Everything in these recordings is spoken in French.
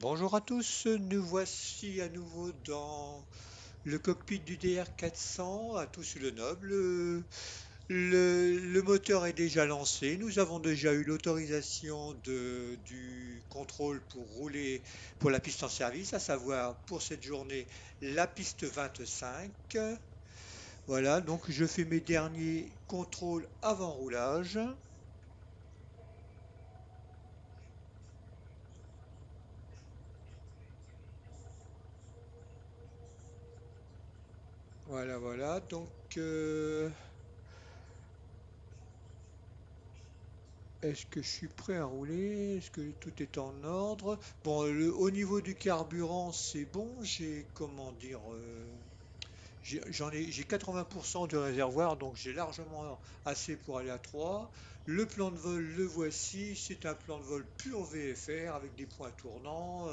Bonjour à tous, nous voici à nouveau dans le cockpit du DR400 à Toussus-le-Noble. Le moteur est déjà lancé, nous avons déjà eu l'autorisation du contrôle pour rouler pour la piste en service, à savoir pour cette journée la piste 25. Voilà, donc je fais mes derniers contrôles avant roulage. Voilà, voilà, donc est-ce que je suis prêt à rouler? Est-ce que tout est en ordre? Bon, au niveau du carburant, c'est bon. J'ai, comment dire, j'ai 80% de réservoir, donc j'ai largement assez pour aller à 3. Le plan de vol, le voici. C'est un plan de vol pur VFR avec des points tournants.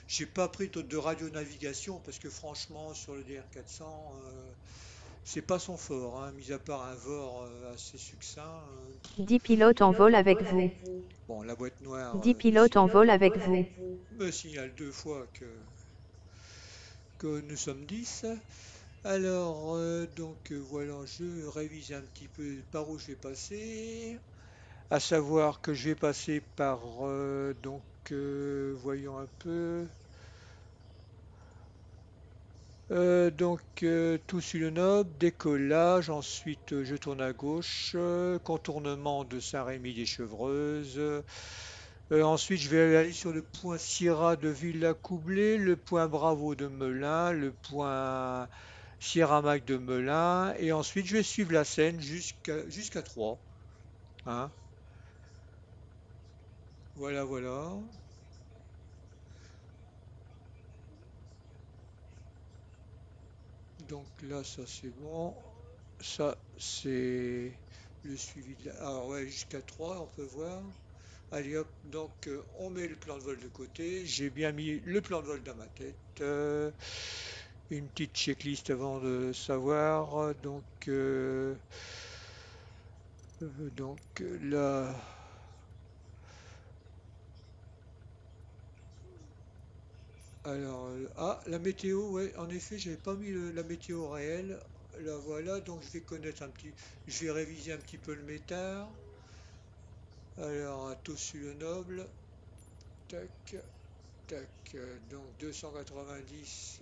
J'ai pas pris de radionavigation parce que franchement, sur le DR400, c'est pas son fort, hein, mis à part un VOR assez succinct. 10 pilotes en vol avec vous. Bon, la boîte noire 10 pilotes en vol avec vous. me signale deux fois que nous sommes 10. Alors, voilà, je révise un petit peu par où je vais passer. À savoir que je vais passer par, voyons un peu. Tout sur le noble, décollage, ensuite je tourne à gauche, contournement de Saint-Rémy-des-Chevreuses. Ensuite, je vais aller sur le point Sierra de Villacoublay, le point Bravo de Melun, le point Sierra Mac de Melun, et ensuite je vais suivre la Seine jusqu'à Troyes, hein. Voilà, voilà. Donc là, ça c'est bon. Ça, c'est le suivi de la... Alors ouais, jusqu'à 3, on peut voir. Allez hop, on met le plan de vol de côté. J'ai bien mis le plan de vol dans ma tête. Une petite checklist avant de savoir. Là, la météo, ouais, en effet, j'avais pas mis la météo réelle. Là voilà, donc je vais connaître un petit, je vais réviser un petit peu le métard. Alors, à Tossu-le-Noble, tac. Tac, donc 290,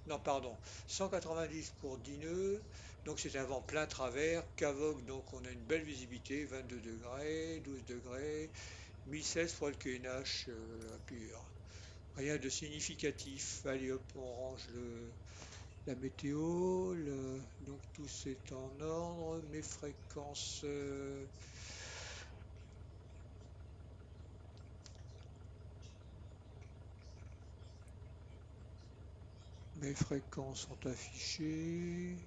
non pardon, 190 pour Dineux, donc c'est un vent plein travers, Cavogue, donc on a une belle visibilité, 22 degrés, 12 degrés, 1016 pour le QNH pur. Rien de significatif. Allez hop, on range la météo, donc tout c'est en ordre, mes fréquences, sont affichées.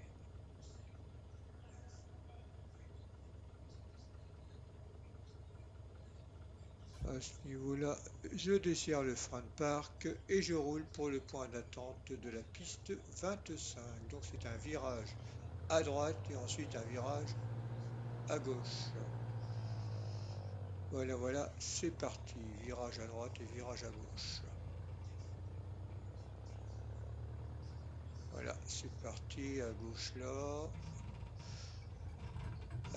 À ce niveau-là, je desserre le frein de parc et je roule pour le point d'attente de la piste 25. Donc c'est un virage à droite et ensuite un virage à gauche. Voilà, voilà, c'est parti. Virage à droite et virage à gauche. Voilà, c'est parti. À gauche là,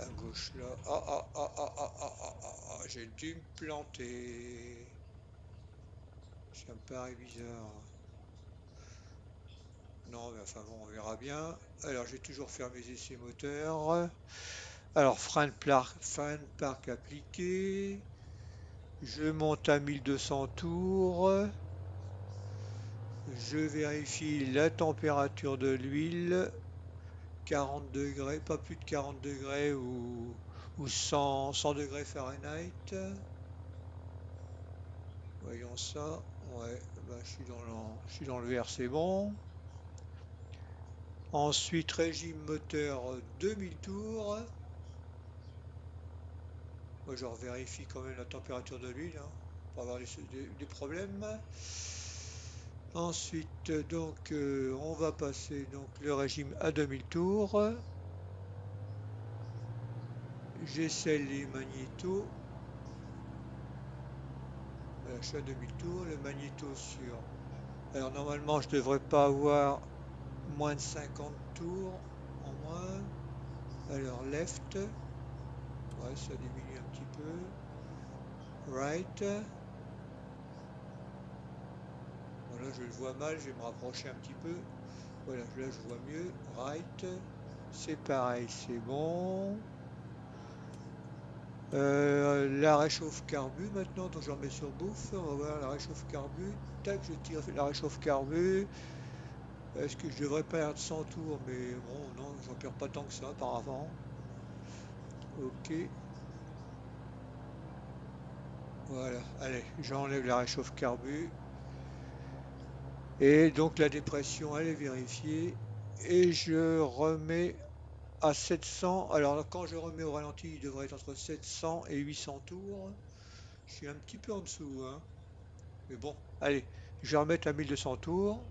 à gauche là. J'ai dû me planter. Ça me paraît bizarre. Non, mais enfin bon, on verra bien. Alors, j'ai toujours fait mes essais moteurs. Alors, frein de parc appliqué. Je monte à 1200 tours. Je vérifie la température de l'huile. 40 degrés, pas plus de 40 degrés ou 100 degrés Fahrenheit. Voyons ça. Ouais, bah, je suis dans le vert, c'est bon. Ensuite, régime moteur 2000 tours. Moi, je vérifie quand même la température de l'huile, hein, pour avoir des problèmes. Ensuite, on va passer donc le régime à 2000 tours. J'essaie les magnétos. Voilà, je suis à demi-tour, le magnéto sur... Alors normalement, je devrais pas avoir moins de 50 tours en moins. Alors left, ouais, ça diminue un petit peu. Right, voilà, je le vois mal, je vais me rapprocher un petit peu. Voilà, là je vois mieux. Right, c'est pareil, c'est bon. La réchauffe carbu maintenant, donc je remets sur bouffe. On va voir la réchauffe carbu. Tac, je tire la réchauffe carbu. Est-ce que je devrais perdre 100 tours? Mais bon, non, j'en perds pas tant que ça apparemment. Ok, voilà. Allez, j'enlève la réchauffe carbu. Et donc la dépression, elle est vérifiée. Et je remets à 700. Alors quand je remets au ralenti, il devrait être entre 700 et 800 tours. Je suis un petit peu en dessous, hein. Mais bon, allez, je vais remettre à 1200 tours.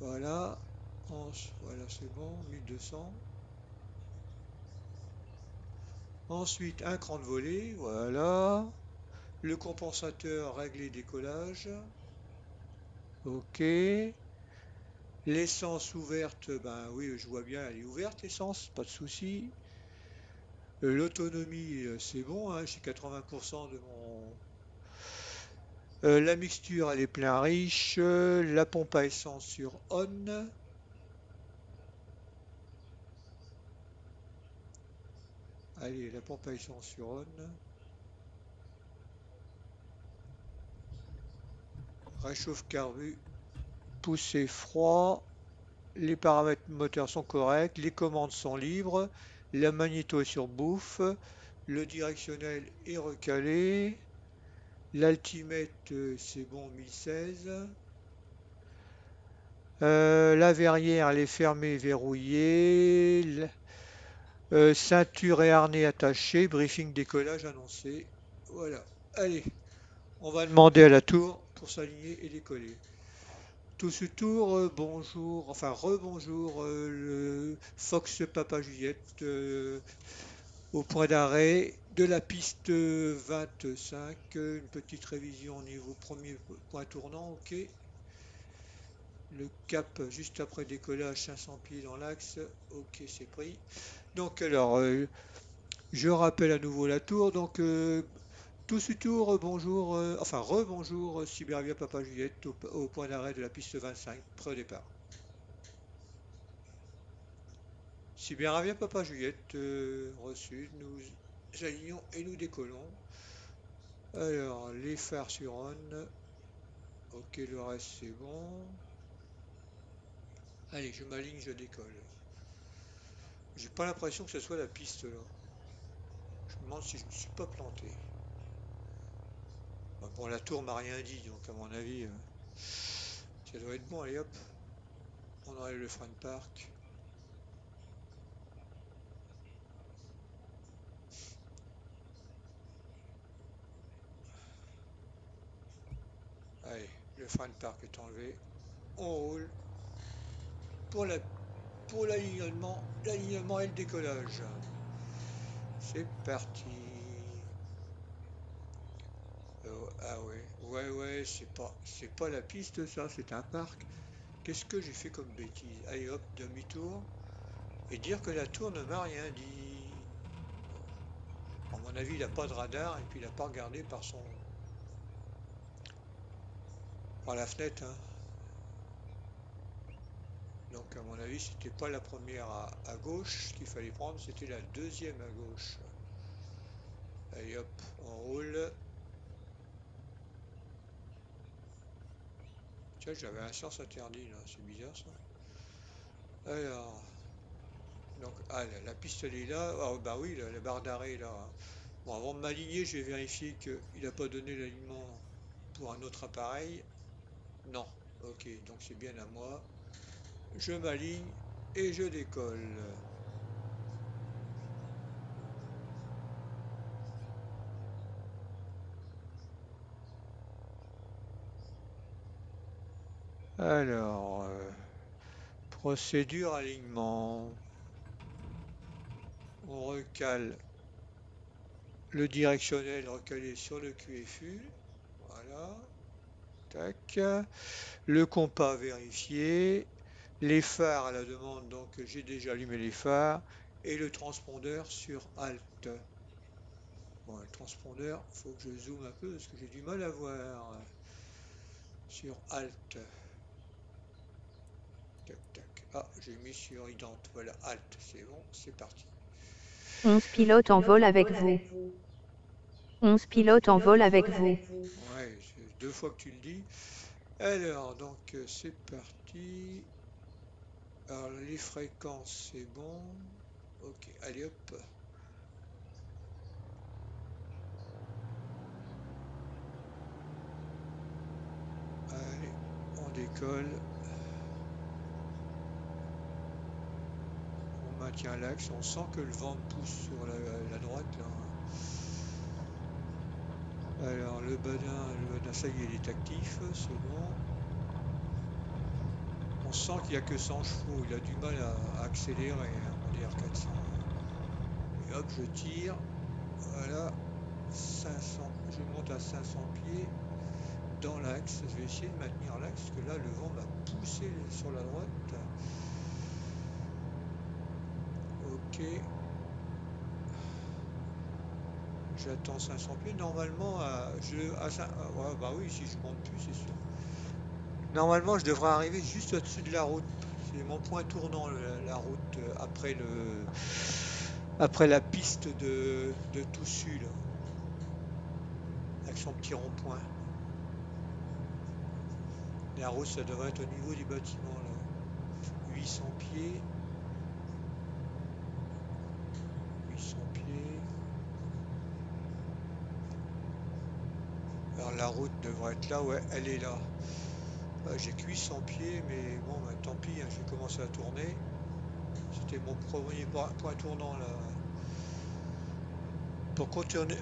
Voilà. Voilà, c'est bon, 1200. Ensuite, un cran de volée, voilà. Le compensateur réglé décollage. Ok. L'essence ouverte, ben oui, je vois bien, elle est ouverte l'essence, pas de souci. L'autonomie, c'est bon, hein, j'ai 80% de mon... la mixture, elle est plein riche. La pompe à essence sur on. Allez, la pompe à essence sur on. Réchauffe carbu, poussée froid. Les paramètres moteurs sont corrects. Les commandes sont libres. La magnéto est sur bouffe. Le directionnel est recalé. L'altimètre, c'est bon, 1016. La verrière, elle est fermée, verrouillée. Ceinture et harnais attachés. Briefing décollage annoncé. Voilà. Allez, on va demander à la tour pour s'aligner et décoller. Tout ce tour, bonjour, enfin rebonjour, le Fox Papa Juliette au point d'arrêt de la piste 25. Une petite révision au niveau premier point tournant, ok. Le cap juste après décollage, 500 pieds dans l'axe, ok, c'est pris. Donc alors, je rappelle à nouveau la tour, donc tout ce tour, bonjour, enfin rebonjour, Sibéria Papa Juliette au point d'arrêt de la piste 25, prêt au départ. Sibéria Papa Juliette, reçu, nous alignons et nous décollons. Alors, les phares sur on, ok, le reste c'est bon. Allez, je m'aligne, je décolle. J'ai pas l'impression que ce soit la piste là. Je me demande si je ne me suis pas planté. Bon, la tour m'a rien dit, donc à mon avis, ça doit être bon. Allez hop, on enlève le frein de parc. Allez, le frein de parc est enlevé. On roule pour la pour l'alignement et le décollage. C'est parti. Ah ouais, ouais, ouais, c'est pas la piste ça, c'est un parc. Qu'est-ce que j'ai fait comme bêtise? Allez hop, demi-tour. Et dire que la tour ne m'a rien dit. Bon, à mon avis, il n'a pas de radar et puis il n'a pas regardé par la fenêtre, hein. Donc à mon avis, c'était pas la première à gauche qu'il fallait prendre, c'était la deuxième à gauche. Allez hop, on roule. Tiens, j'avais un sens interdit là, c'est bizarre ça. Alors, donc, ah, la piste elle est là. Ah, bah oui, la barre d'arrêt est là, hein. Bon, avant de m'aligner, je vais vérifier qu'il n'a pas donné l'alignement pour un autre appareil. Non. Ok, donc c'est bien à moi. Je m'aligne et je décolle. Alors, procédure alignement. On recale le directionnel recalé sur le QFU. Voilà. Tac. Le compas vérifié. Les phares à la demande, donc j'ai déjà allumé les phares. Et le transpondeur sur Alt. Bon, le transpondeur, il faut que je zoome un peu parce que j'ai du mal à voir sur Alt. Tac, tac. Ah, j'ai mis sur Ident. Voilà, Alt, c'est bon, c'est parti. 11 pilotes en vol avec vous. 11 pilotes en vol avec vous. Ouais, c'est deux fois que tu le dis. Alors, donc, c'est parti. Alors, les fréquences, c'est bon. Ok, allez hop. Allez, on décolle. On maintient l'axe. On sent que le vent pousse sur la droite, là. Alors, le badin, ça y est, il est actif. C'est bon. On sent qu'il n'y a que 100 chevaux. Il a du mal à accélérer, hein, mon DR400. Et hop, je tire. Voilà. 500. Je monte à 500 pieds. Dans l'axe, je vais essayer de maintenir l'axe parce que là le vent m'a poussé sur la droite. Ok, j'attends 500 pieds. Normalement, ouais, bah oui, si je monte plus, c'est sûr. Normalement, je devrais arriver juste au-dessus de la route. C'est mon point tournant, la route après la piste de Toussus, là, avec son petit rond-point. La route, ça devrait être au niveau du bâtiment, là. 800 pieds. 800 pieds. Alors la route devrait être là, ouais, elle est là. J'ai que 800 pieds, mais bon, bah, tant pis, hein, je vais commencer à tourner. C'était mon premier point tournant là. Pour contourner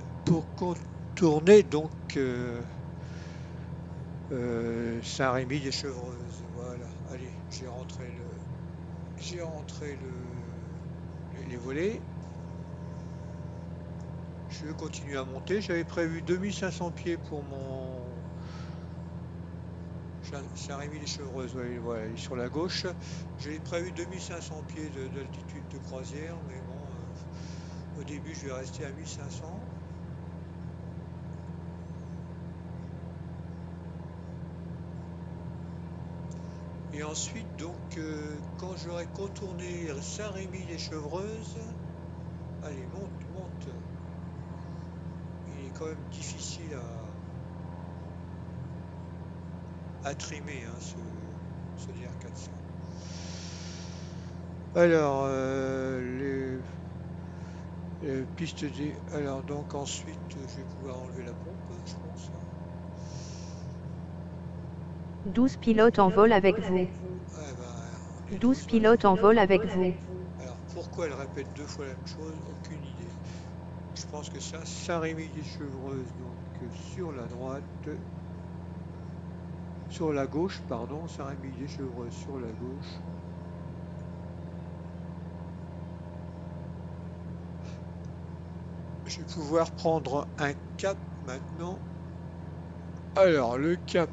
donc Saint-Rémy des Chevreuses. Voilà, allez, j'ai rentré les volets. Je continue à monter. J'avais prévu 2500 pieds pour mon Saint-Rémy-les-Chevreuses, ouais, ouais, sur la gauche. J'ai prévu 2500 pieds d'altitude de croisière, mais bon, au début je vais rester à 1500. Et ensuite, donc, quand j'aurai contourné Saint-Rémy-les-Chevreuses, allez, monte, monte. Il est quand même difficile à trimer, hein, ce DR400. Alors, les pistes des... Alors, donc ensuite, je vais pouvoir enlever la pompe, je pense. 12 pilotes en vol avec vous. Ah ben, 12 pilotes en vol avec vous. Alors, pourquoi elle répète deux fois la même chose? Aucune idée. Je pense que c'est Saint-Rémy-des-Chevreuses, donc sur la droite, sur la gauche, pardon, Saint-Rémy-des-Chevreuses sur la gauche. Je vais pouvoir prendre un cap maintenant. Alors, le cap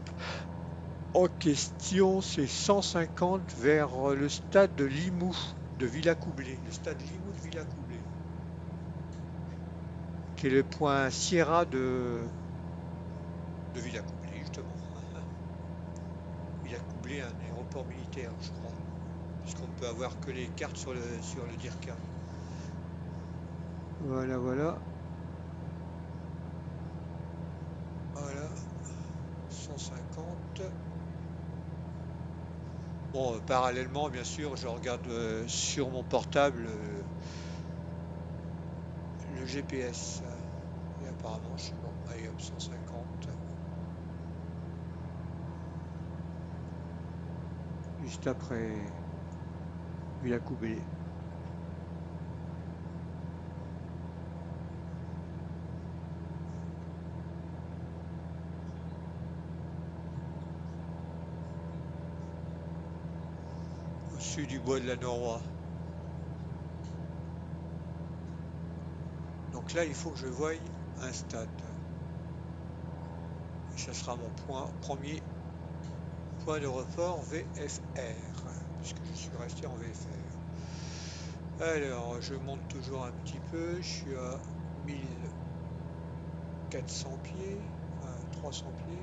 en question, c'est 150 vers le stade de Limoux de Villacoublay. Le stade Limoux de Villacoublay, qui est le point Sierra de Villacoublay, justement. Villacoublay, un aéroport militaire, je crois, puisqu'on ne peut avoir que les cartes sur le DIRCA. Voilà, voilà. Voilà, 150. Bon, parallèlement, bien sûr, je regarde sur mon portable le GPS. Et apparemment, je suis bon. Allez, hop, 150. Juste après Villacoublay. Au-dessus du bois de la Norrois. Donc là, il faut que je voie un stade. Et ça sera mon premier point de report VFR, puisque je suis resté en VFR. Alors, je monte toujours un petit peu, je suis à 1400 pieds, enfin 300 pieds.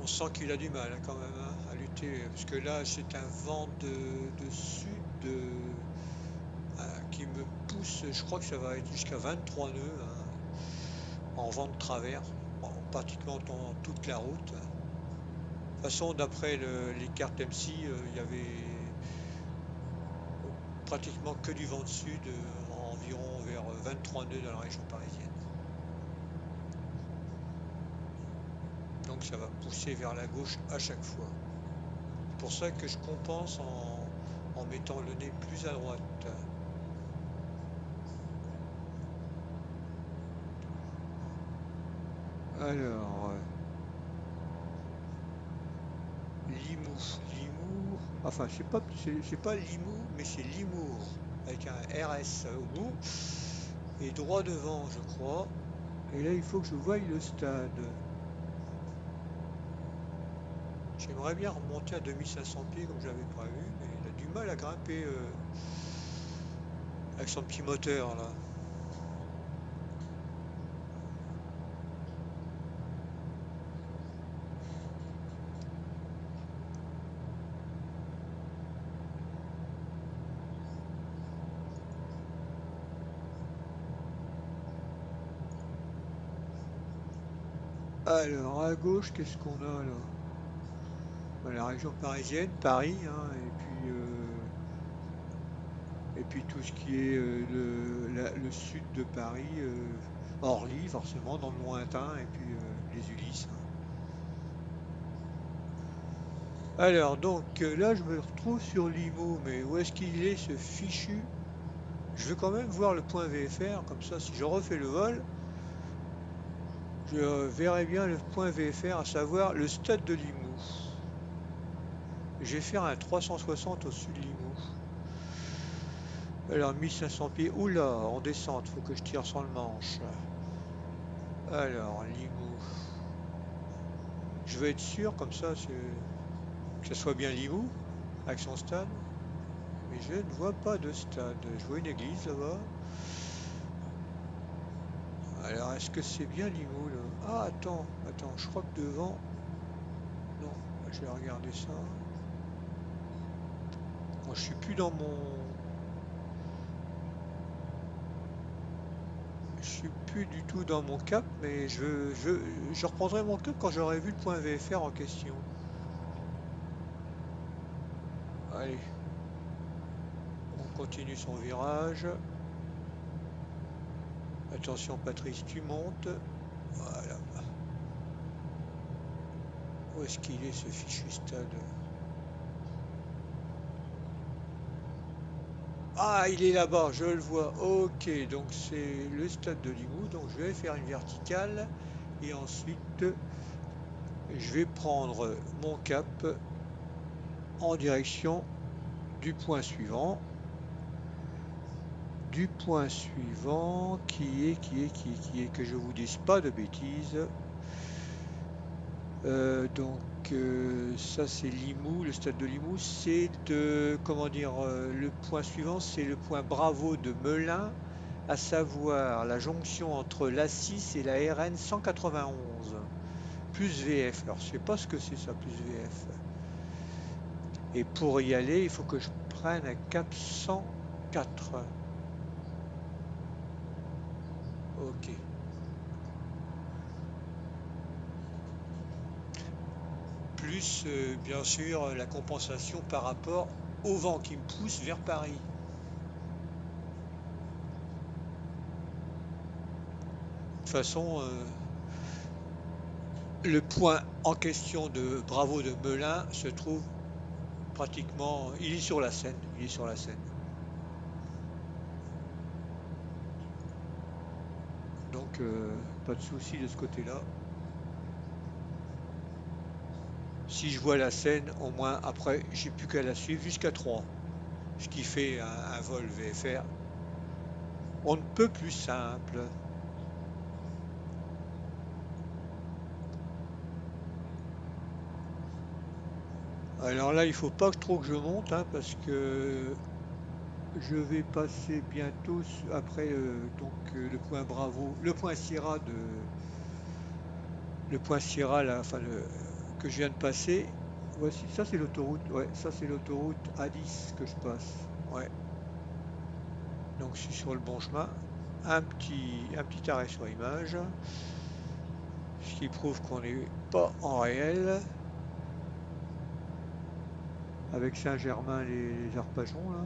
On sent qu'il a du mal quand même à lutter, parce que là c'est un vent de sud qui me pousse, je crois que ça va être jusqu'à 23 nœuds en vent de travers, pratiquement dans toute la route. De toute façon, d'après les cartes MC, il y avait pratiquement que du vent de sud, environ vers 23 nœuds dans la région parisienne. Donc ça va pousser vers la gauche à chaque fois. C'est pour ça que je compense en mettant le nez plus à droite. Alors, Limoux, enfin c'est pas Limoux, mais c'est Limours, avec un RS au bout, et droit devant je crois, et là il faut que je voie le stade. J'aimerais bien remonter à 2500 pieds comme j'avais prévu, mais il a du mal à grimper avec son petit moteur là. Alors à gauche, qu'est-ce qu'on a là? La région parisienne, Paris, hein, et puis tout ce qui est le sud de Paris, Orly forcément, dans le lointain, et puis les Ulysses. Hein. Alors donc là je me retrouve sur Limoux, mais où est-ce qu'il est ce fichu? Je veux quand même voir le point VFR, comme ça si je refais le vol, je verrai bien le point VFR, à savoir le stade de Limoux. Je vais faire un 360 au-dessus de Limoux. Alors 1500 pieds, oula, en descente, faut que je tire sans le manche. Alors Limoux. Je veux être sûr comme ça que ça soit bien Limoux avec son stade. Mais je ne vois pas de stade. Je vois une église là-bas. Alors est-ce que c'est bien Limoux là? Ah attends, je crois que devant. Non, je vais regarder ça. Moi je suis plus dans mon. Je suis plus du tout dans mon cap, mais je reprendrai mon cap quand j'aurai vu le point VFR en question. Allez, on continue son virage. Attention Patrice, tu montes. Voilà. Où est-ce qu'il est ce fichu stade? Ah, il est là-bas, je le vois. Ok, donc c'est le stade de Limoux. Donc je vais faire une verticale et ensuite je vais prendre mon cap en direction du point suivant. Du point suivant qui est, que je vous dise pas de bêtises. Donc ça c'est Limoux, le stade de Limoux, c'est comment dire, le point suivant c'est le point Bravo de Melun, à savoir la jonction entre l'A6 et la RN 191, plus VF. Alors je sais pas ce que c'est ça, plus VF. Et pour y aller, il faut que je prenne un cap 104. Ok. Plus bien sûr la compensation par rapport au vent qui me pousse vers Paris. De toute façon, le point en question de Bravo de Melun se trouve pratiquement, il est sur la Seine, Donc pas de souci de ce côté-là. Si je vois la Seine, au moins après, j'ai plus qu'à la suivre jusqu'à Troyes. Ce qui fait un vol VFR. On ne peut plus simple. Alors là, il faut pas trop que je monte, hein, parce que je vais passer bientôt après le point Bravo, le point Sierra le point Sierra là, enfin que je viens de passer. Voici, ça c'est l'autoroute, ouais, ça c'est l'autoroute A10 que je passe. Ouais, donc je suis sur le bon chemin. Un petit arrêt sur image, ce qui prouve qu'on n'est pas en réel avec Saint-Germain les Arpajons là.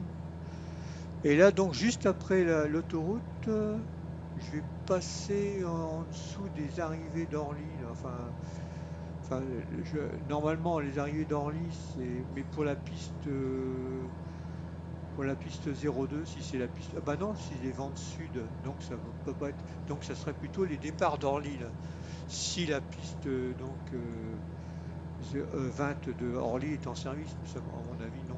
Et là donc juste après l'autoroute, je vais passer en dessous des arrivées d'Orly là. Enfin, normalement, les arrivées d'Orly, c'est. Mais pour la piste 02, si c'est la piste. Ah bah non, si c'est les ventes sud, donc ça ne peut pas être. Donc ça serait plutôt les départs d'Orly, là. Si la piste 20 de Orly est en service, mais ça, à mon avis, non.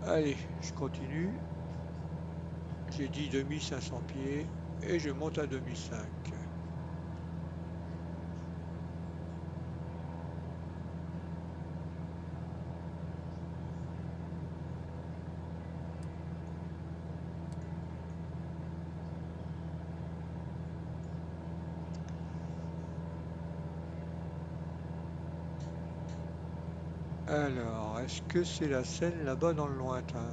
Allez, je continue. J'ai dit 2500 pieds et je monte à 2005. Alors, est-ce que c'est la Seine là-bas dans le lointain?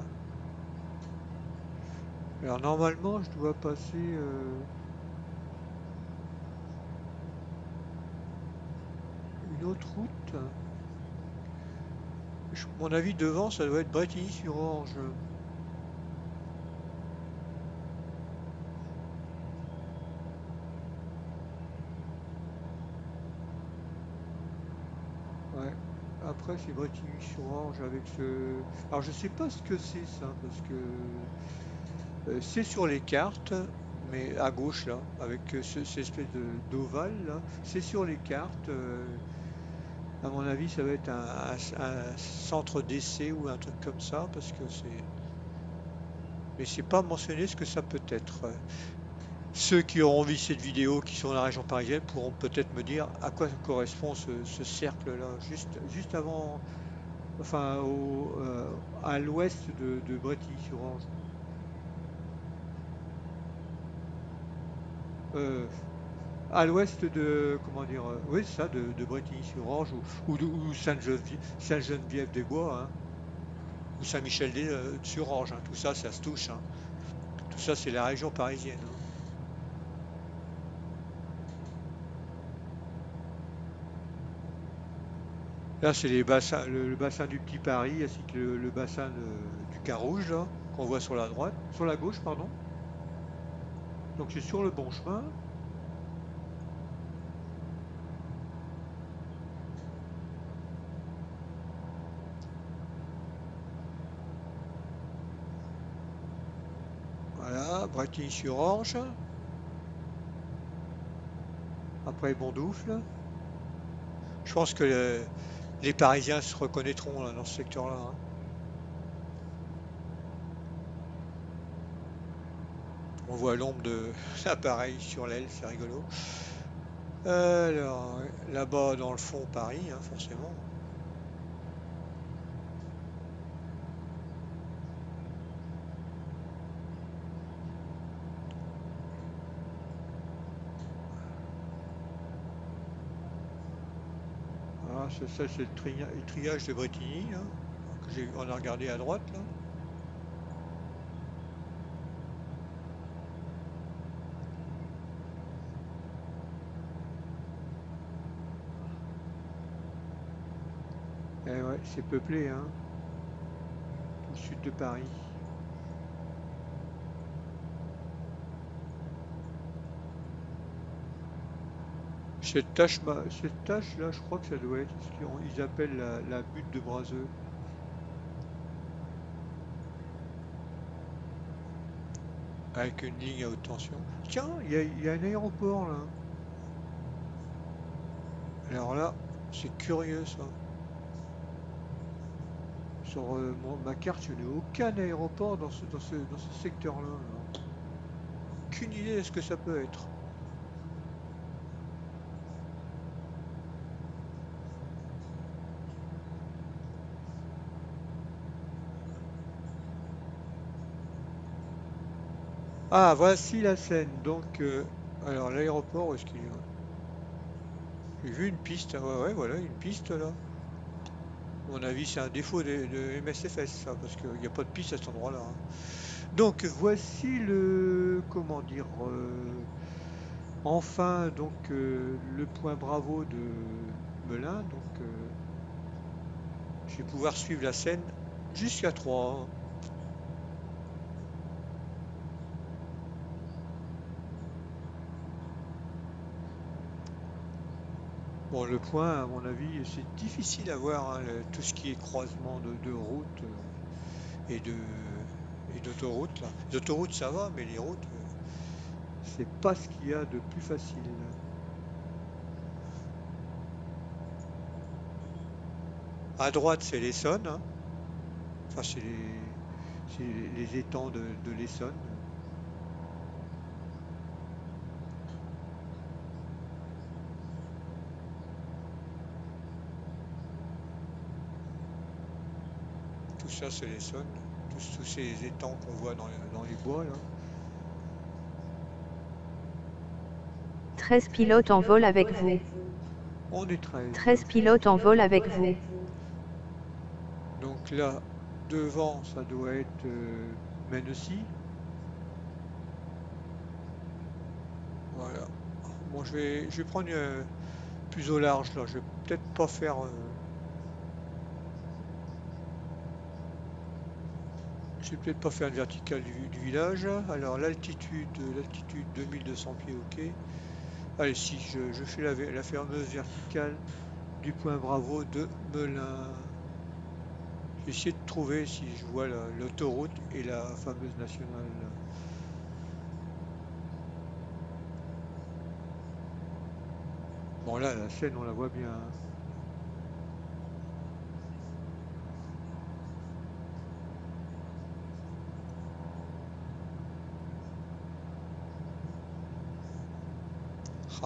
Alors normalement, je dois passer une autre route. Mon avis devant, ça doit être Bretigny-sur-Orge. Ouais. Après, c'est Bretigny-sur-Orge avec ce. Alors, je sais pas ce que c'est ça, parce que c'est sur les cartes, mais à gauche là, avec cette espèce de d'ovale là, c'est sur les cartes. À mon avis, ça va être un centre d'essai ou un truc comme ça, parce que c'est. Mais c'est pas mentionné ce que ça peut être. Ceux qui auront vu cette vidéo, qui sont dans la région parisienne, pourront peut-être me dire à quoi correspond ce cercle-là, juste avant, enfin, à l'ouest de Bretigny-sur-Orge. Euh, à l'ouest de, comment dire, oui, ça, de Bretigny-sur-Orge ou Sainte-Geneviève-des-Bois, hein, ou Saint-Michel-sur-Orge, hein, tout ça, ça se touche, hein. Tout ça, c'est la région parisienne, hein. Là, c'est les bassins, le bassin du Petit Paris, ainsi que le bassin du Carouge, là, qu'on voit sur la droite, sur la gauche, pardon. Donc c'est sur le bon chemin. Voilà, Bretigny-sur-Orge. Après Bondoufle. Je pense que les Parisiens se reconnaîtront là, dans ce secteur-là, hein. On voit l'ombre de l'appareil sur l'aile, c'est rigolo. Alors, ouais, là-bas dans le fond, Paris, hein, forcément. Voilà, ça, c'est le triage de Bretigny, hein, on a regardé à droite, là. Eh ouais, c'est peuplé, hein, au sud de Paris. Cette tâche-là, je crois que ça doit être ce qu'ils appellent la butte de Braseux. Avec une ligne à haute tension. Tiens, il y a un aéroport là. Alors là, c'est curieux ça. Sur ma carte, je n'ai aucun aéroport dans ce secteur-là. Alors. Aucune idée de ce que ça peut être. Ah, voici la Seine. Donc, alors l'aéroport, où est-ce qu'il est? J'ai vu une piste. Ah ouais, ouais, voilà, une piste là. À mon avis, c'est un défaut de MSFS, ça, parce qu'il n'y a pas de piste à cet endroit-là. Hein. Donc, voici comment dire, enfin, donc, le point Bravo de Melun. Donc, je vais pouvoir suivre la Seine jusqu'à 3. Bon, le point, à mon avis, c'est difficile à voir, hein, tout ce qui est croisement de routes et de et d'autoroutes là. Les autoroutes, ça va, mais les routes, c'est pas ce qu'il y a de plus facile. À droite, c'est l'Essonne, hein. Enfin, c'est les étangs de l'Essonne. Tout ça, c'est l'Essonne. Tous ces étangs qu'on voit dans les bois là. 13 pilotes en vol avec vous. On est 13. 13 pilotes en vol avec vous. Donc là, devant, ça doit être Mennecy. Voilà. Bon, je vais prendre plus au large là. Je vais peut-être pas faire. Je vais peut-être pas faire une verticale du village. Alors l'altitude 2200 pieds, ok. Allez, si je fais la fameuse verticale du point Bravo de Melun. Je vais essayer de trouver si je vois l'autoroute et la fameuse nationale. Bon là, la Seine, on la voit bien. Hein.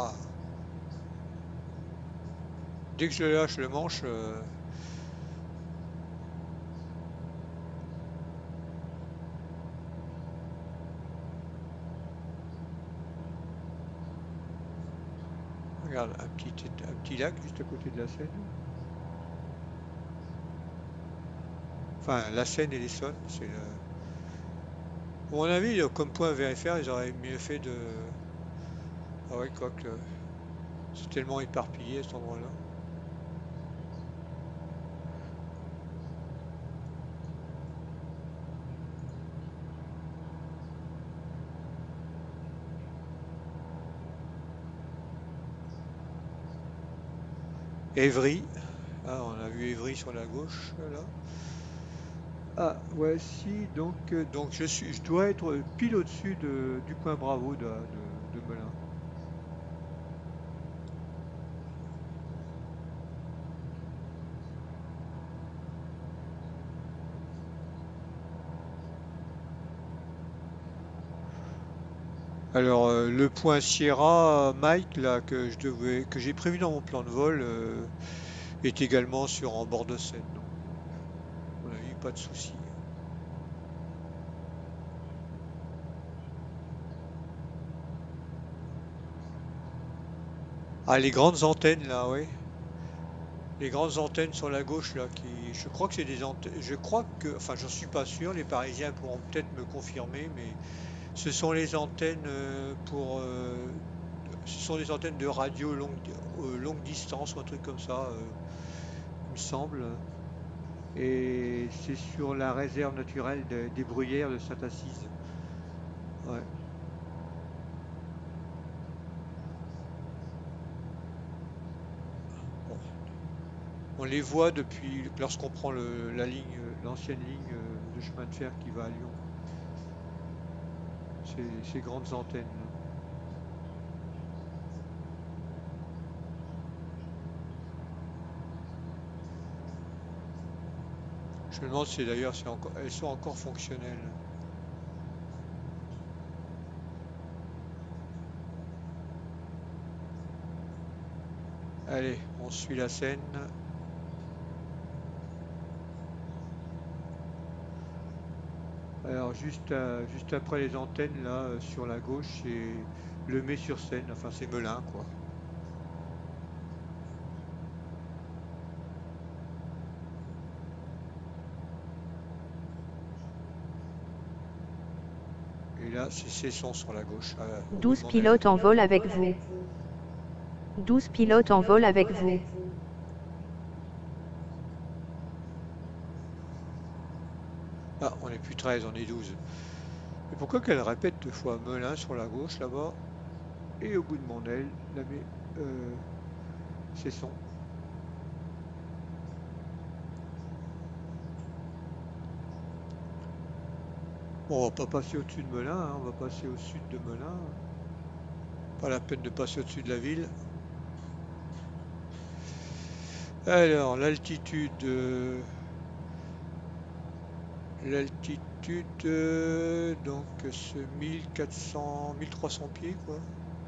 Ah. Dès que je lâche le manche, regarde, un petit lac juste à côté de la Seine. Enfin, la Seine et l'Essonne, c'est le... À mon avis, comme point VFR, ils auraient mieux fait de... Ah ouais, quoi que... C'est tellement éparpillé à cet endroit-là. Évry. Ah, on a vu Évry sur la gauche, là. Ah, voici, donc je dois être pile au-dessus du point Bravo de Melun. Alors, le point Sierra, Mike, là, que j'ai prévu dans mon plan de vol, est également en bord de Seine. Donc, à mon avis, pas de souci. Ah, les grandes antennes, là, ouais. Les grandes antennes sur la gauche, là, je crois que c'est des antennes. Je crois que, enfin, j'en suis pas sûr. Les Parisiens pourront peut-être me confirmer, mais ce sont les antennes ce sont des antennes de radio longue distance ou un truc comme ça, il me semble. Et c'est sur la réserve naturelle des bruyères de Saint-Assise. Ouais. Bon. On les voit depuis lorsqu'on prend l'ancienne ligne de chemin de fer qui va à Lyon. Ces grandes antennes. Je me demande si d'ailleurs elles sont encore fonctionnelles. Allez, on suit la Seine. Alors juste après les antennes, là, sur la gauche, c'est le Mets-sur-Seine, enfin c'est Melun, quoi. Et là, c'est Cesson sur la gauche, au bout de 12 mon aile. pilotes en vol avec vous. 12 pilotes en vol avec vous. Ah, on n'est plus 13, on est 12. Mais pourquoi qu'elle répète deux fois Melun sur la gauche, là-bas, et au bout de mon aile, Cesson. Bon, on va pas passer au-dessus de Melun, hein, on va passer au sud de Melun. Pas la peine de passer au-dessus de la ville. Alors, l'altitude, donc c'est 1400, 1300 pieds, quoi.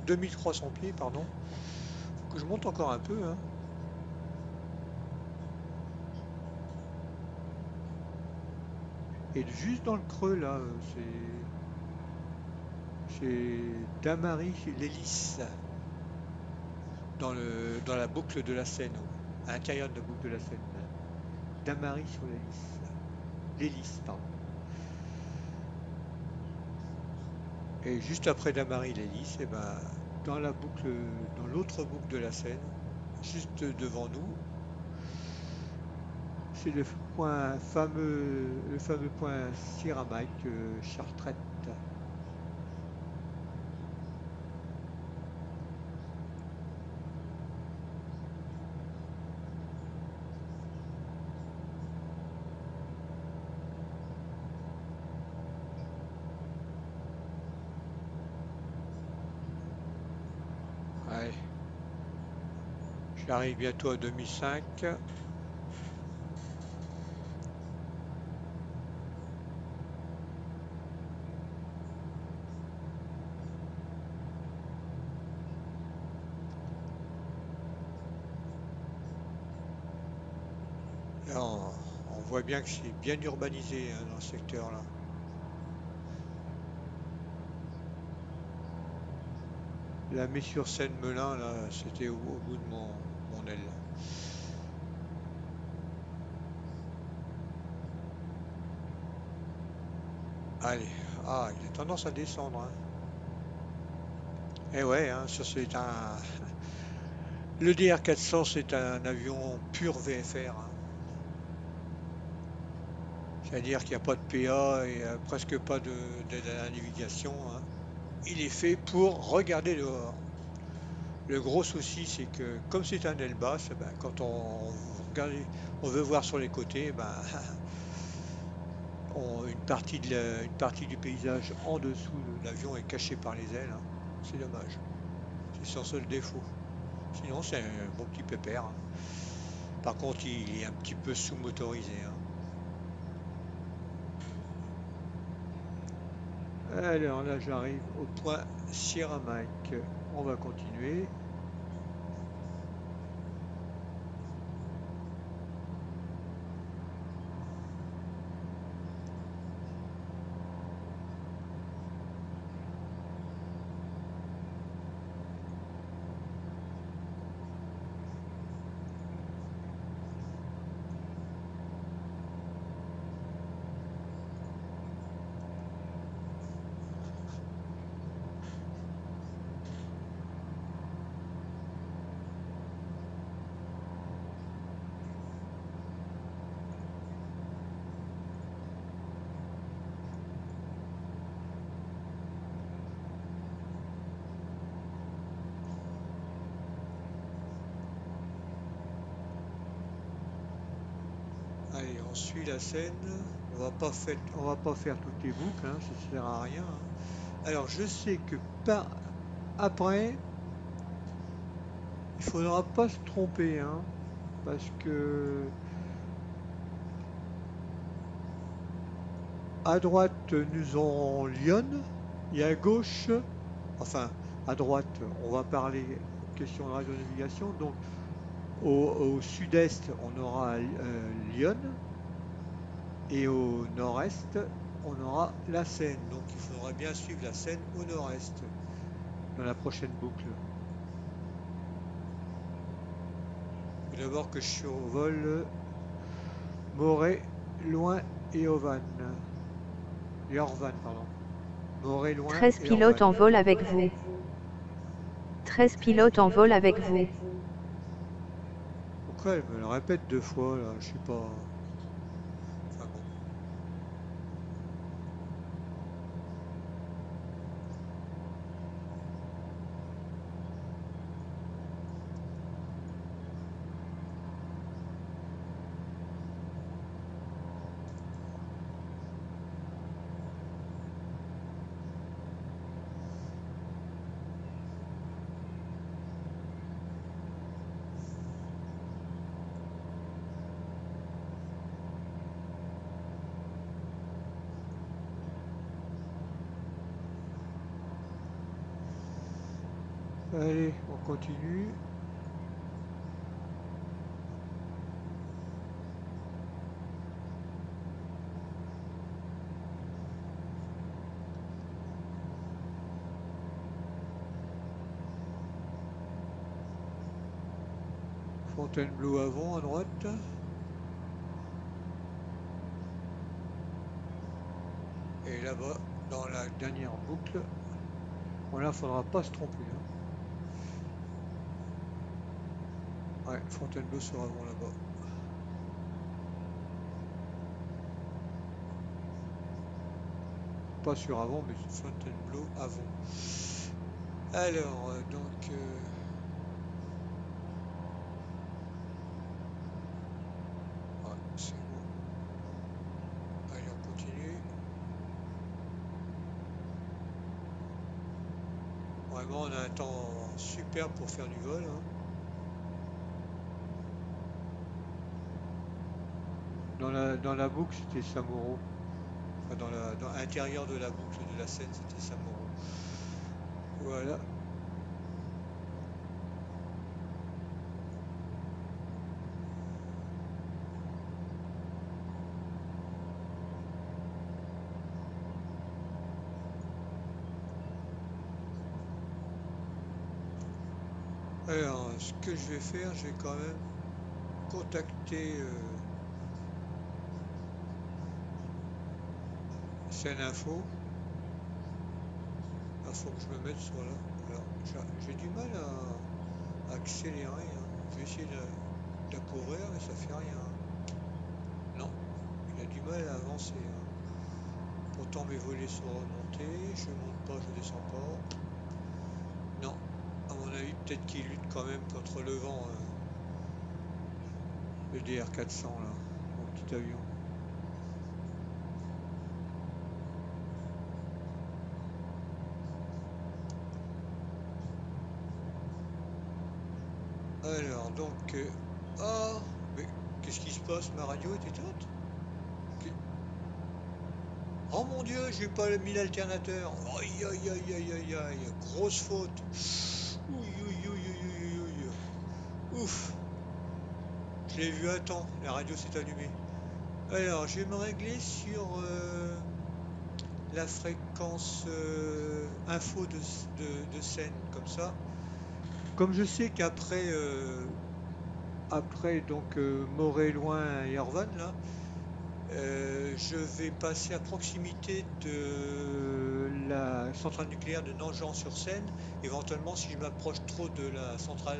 2300 pieds, pardon. Faut que je monte encore un peu, hein. Et juste dans le creux, là, c'est Damary, l'hélice, dans la boucle de la Seine, à l'intérieur de la boucle de la Seine. Damary sur l'hélice. L'hélice, pardon. Et juste après Damary, l'hélice, et ben, dans la boucle, dans l'autre boucle de la Seine, juste devant nous, c'est le fameux point Siramaic, Chartrette. Ouais. J'arrive bientôt à 2005. Là, on voit bien que c'est bien urbanisé, hein, dans ce secteur-là. La Mets-sur-Seine-Melun, là, c'était au bout de mon aile. Allez, ah, il a tendance à descendre, hein. Eh ouais, hein, ça c'est un. Le DR400, c'est un avion pur VFR, hein. C'est-à-dire qu'il n'y a pas de PA et presque pas d'aide à la navigation, hein. Il est fait pour regarder dehors. Le gros souci, c'est que comme c'est un aile basse, eh ben, quand regarde, on veut voir sur les côtés, ben, une partie du paysage en dessous de l'avion est cachée par les ailes, hein. C'est dommage. C'est son seul défaut. Sinon, c'est un bon petit pépère, hein. Par contre, il est un petit peu sous-motorisé, hein. Alors là, j'arrive au point Sierra Mike. On va continuer. Allez, on suit la Seine. On va pas faire toutes les boucles, hein, ça ne sert à rien, hein. Alors, je sais que après, il faudra pas se tromper, hein, parce que à droite, nous aurons Lyon. Et à gauche, enfin, à droite, on va parler question de radionavigation. Donc, au sud-est, on aura Lyon. Et au nord-est, on aura la Seine. Donc, il faudra bien suivre la Seine au nord-est dans la prochaine boucle. Il faut d'abord que je survole Moret, Loin et Orvan. Pardon. Moret, Loin 13 et Orvan. pilotes en vol avec vous. 13 pilotes en vol avec vous. Pourquoi elle me le répète 2 fois là? Je sais pas. Enfin bon. Allez, on continue. Fontainebleau avant à droite. Et là-bas, dans la dernière boucle, bon là, faudra pas se tromper. Hein. Ouais, Fontainebleau sera avant là-bas. Pas sur avant, mais Fontainebleau avant. Alors, donc... ouais, c'est bon. Allez, on continue. Vraiment, on a un temps super pour faire du vol. Hein. Dans la boucle, c'était Samoro. Enfin, dans l'intérieur de la boucle de la Seine, c'était Samoro. Voilà. Alors, ce que je vais faire, je vais quand même contacter Seine Info. Il faut que je me mette sur là. Alors, j'ai du mal à accélérer. Hein. Je vais essayer de la couvrir, mais ça fait rien. Non, il a du mal à avancer. Hein. Pourtant, mes volets sont remontés. Je monte pas, je descends pas. Non, à mon avis, peut-être qu'il lutte quand même contre le vent. Le DR400 là, mon petit avion. Alors donc, ah, mais qu'est-ce qui se passe? Ma radio est éteinte? Oh mon Dieu, j'ai pas mis l'alternateur. Aïe aïe aïe aïe aïe aïe, grosse faute. Ouf, je l'ai vu à temps, la radio s'est allumée. Alors, je vais me régler sur la fréquence info de Seine, comme ça. Comme je sais qu'après donc Moret, Loin et Orvan, là, je vais passer à proximité de la centrale nucléaire de Nogent-sur-Seine. Éventuellement, si je m'approche trop de la centrale,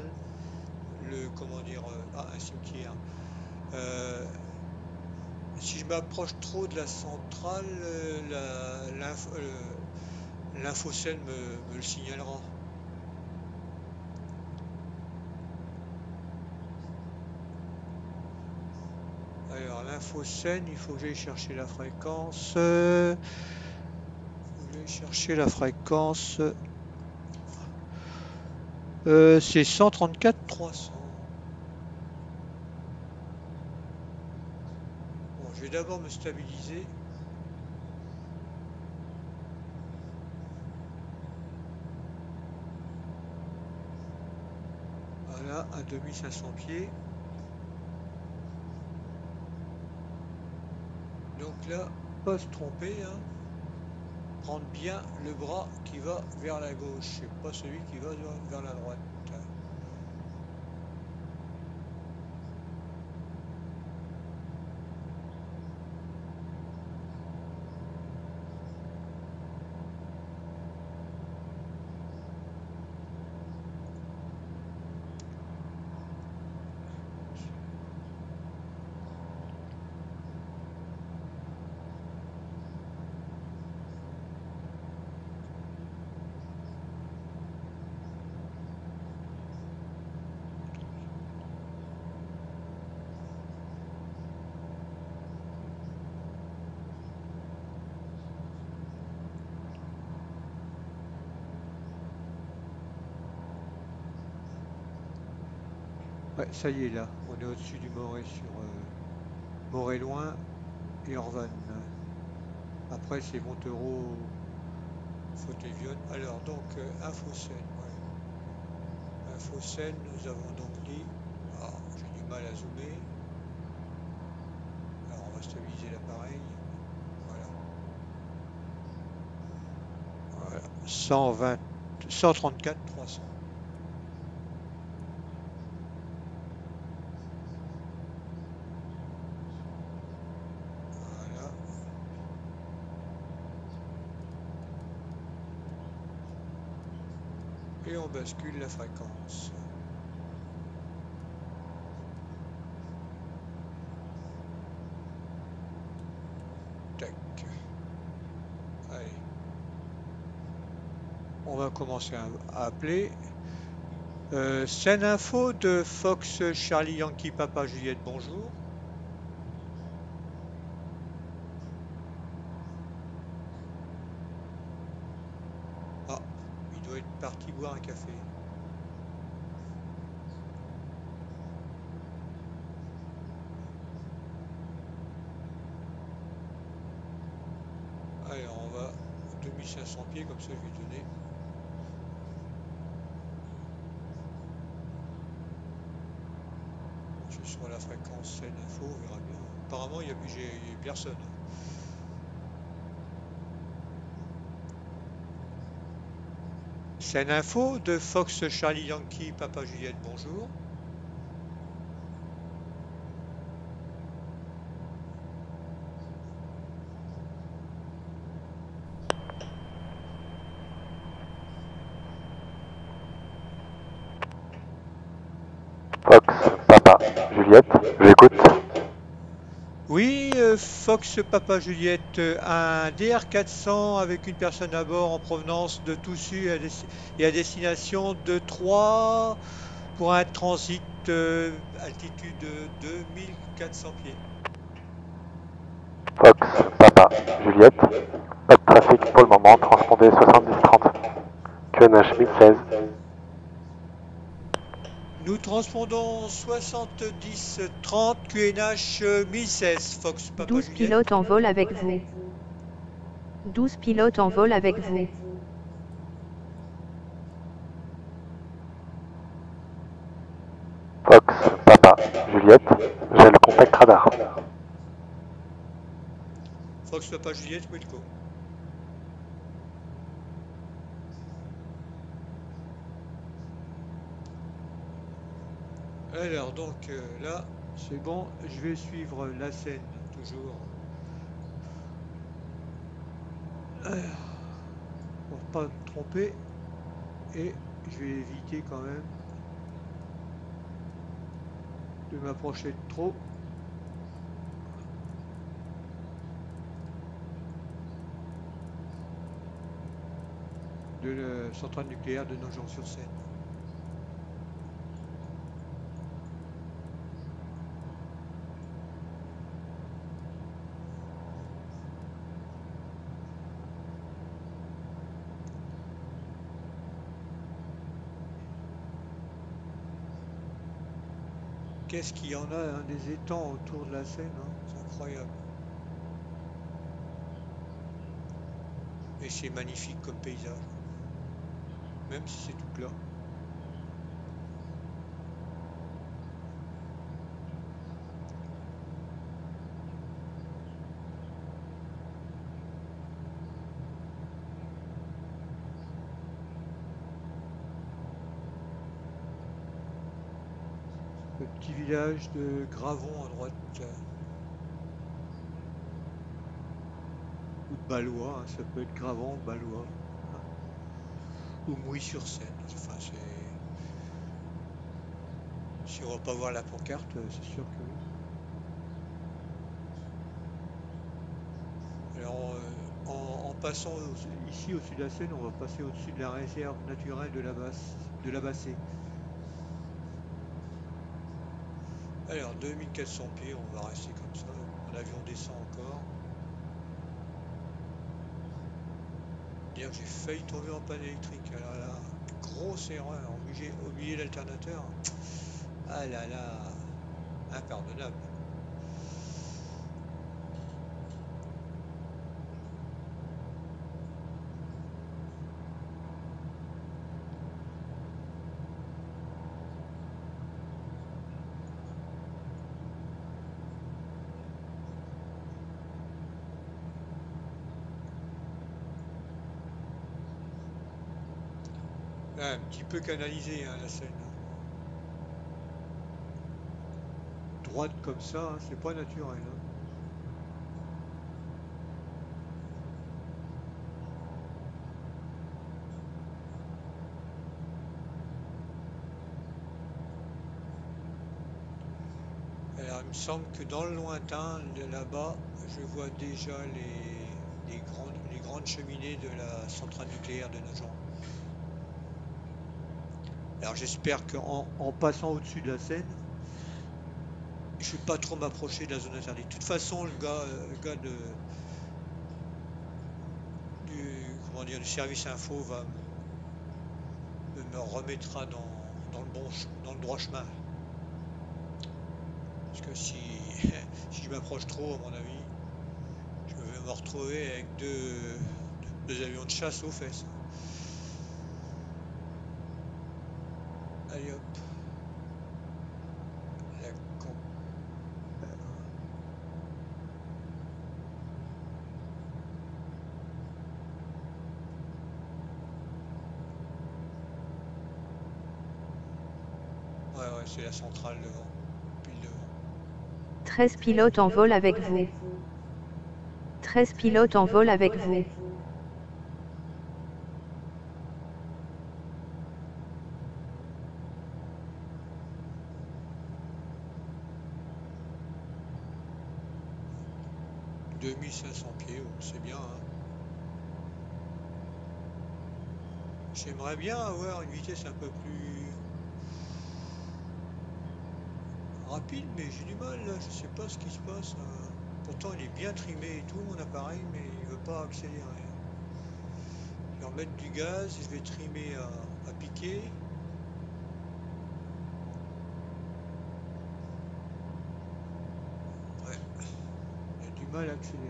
un cimetière. Si je m'approche trop de la centrale, l'infocène me le signalera. Alors l'infocène, il faut que j'aille chercher la fréquence. C'est 134 300. Bon, je vais d'abord me stabiliser. à 2500 pieds. Donc là, pas se tromper, hein. Prendre bien le bras qui va vers la gauche, et pas celui qui va vers la droite. Ouais, ça y est là, on est au-dessus du Morez sur Morez-Loin et Orvan. Après c'est Montereau, Faute-et-Vionne. Alors donc Infocène, ouais. Infocène, nous avons donc dit. Ah, j'ai du mal à zoomer. Alors on va stabiliser l'appareil. Voilà. Voilà. 120, 134 300. Voilà. Et on bascule la fréquence. Tac. Allez. On va commencer à appeler. Scène info de Fox Charlie Yankee Papa Juliette, bonjour. Ah, il doit être parti boire un café. Alors on va 2500 pieds, comme ça je vais donner. Je suis sur la fréquence scène info, on verra bien. Apparemment il n'y a personne. Scène info de Fox Charlie Yankee Papa Juliette, bonjour. Fox, Papa, Juliette, j'écoute. Oui, Fox Papa Juliette, un DR400 avec une personne à bord en provenance de Toussus et à destination de Troyes pour un transit altitude de 2400 pieds. Fox, Papa, Juliette, pas de trafic pour le moment, transpondez 70-30. QNH 1016. Nous transpondons 70-30 QNH 1016 Fox Papa 12 Juliette. pilotes en vol avec vous. 12 pilotes en vol avec vous. Fox, Papa, Juliette, j'ai le contact radar. Fox Papa Juliette, Wilco. Alors donc là, c'est bon, je vais suivre la scène toujours. Alors, pour pas me tromper, et je vais éviter quand même de m'approcher de trop. De la centrale nucléaire de Nogent-sur-Seine. Qu'est-ce qu'il y en a, hein, des étangs autour de la Seine, hein, c'est incroyable. Et c'est magnifique comme paysage, hein, même si c'est tout plat. petit village de Gravon à droite. Ou de Ballois, hein, ça peut être Gravon, Ballois. Ou Mouilly-sur-Seine. Enfin, si on va pas voir la pancarte, c'est sûr que oui. Alors, en passant ici au-dessus de la Seine, on va passer au-dessus de la réserve naturelle de la Bassée. Alors, 2400 pieds, on va rester comme ça. Mon avion descend encore. Dire que j'ai failli tomber en panne électrique. Alors là, grosse erreur, oublier l'alternateur. Ah là là, impardonnable. Un petit peu canalisé, hein, la Seine. Droite comme ça, hein, c'est pas naturel. Hein. Alors il me semble que dans le lointain, là-bas, je vois déjà les grandes cheminées de la centrale nucléaire de Nogent. Alors j'espère qu'en passant au-dessus de la Seine, je ne vais pas trop m'approcher de la zone interdite. De toute façon, le gars du service info me remettra dans le droit chemin. Parce que si je m'approche trop, à mon avis, je vais me retrouver avec deux avions de chasse aux fesses. Allez hop. La con. Ouais, c'est la centrale devant. Pile devant. 13 pilotes en vol avec vous. 13 pilotes en vol avec vous. « 2500 pieds, oh, c'est bien. Hein. J'aimerais bien avoir une vitesse un peu plus rapide, mais j'ai du mal là, je sais pas ce qui se passe. Pourtant il est bien trimé et tout mon appareil, mais il veut pas accélérer. Je vais remettre du gaz, je vais trimer à piquer. Ouais, il a du mal à accélérer.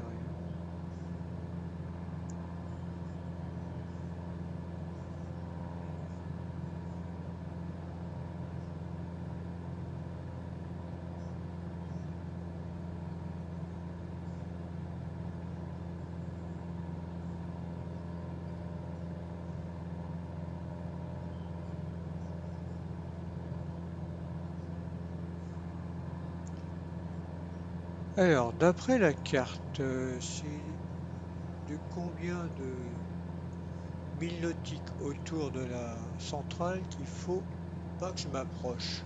Alors, d'après la carte, c'est de combien de milles nautiques autour de la centrale qu'il faut pas que je m'approche.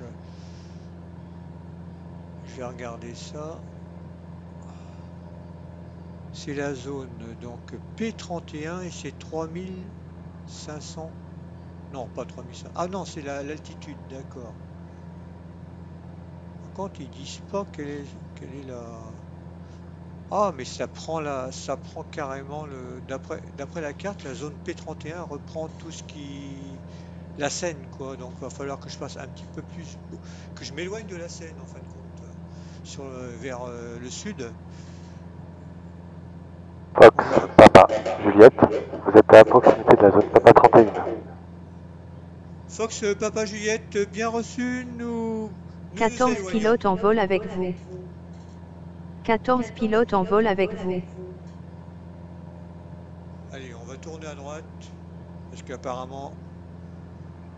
Je vais regarder ça. C'est la zone donc P31 et c'est 3500. Non, pas 3500. Ah non, c'est l'altitude, d'accord. Par contre, ils disent pas quelle est la. Ah, mais ça prend carrément d'après la carte, la zone P31 reprend tout ce qui la Seine quoi. Donc, il va falloir que je fasse un petit peu plus, que je m'éloigne de la Seine en fin de compte, vers le sud. Fox, Papa, Juliette, vous êtes à proximité de la zone Papa 31. Fox, Papa Juliette, bien reçu, nous 14 pilotes en vol avec vous. 14 pilotes en vol avec vous. Allez, on va tourner à droite, parce qu'apparemment,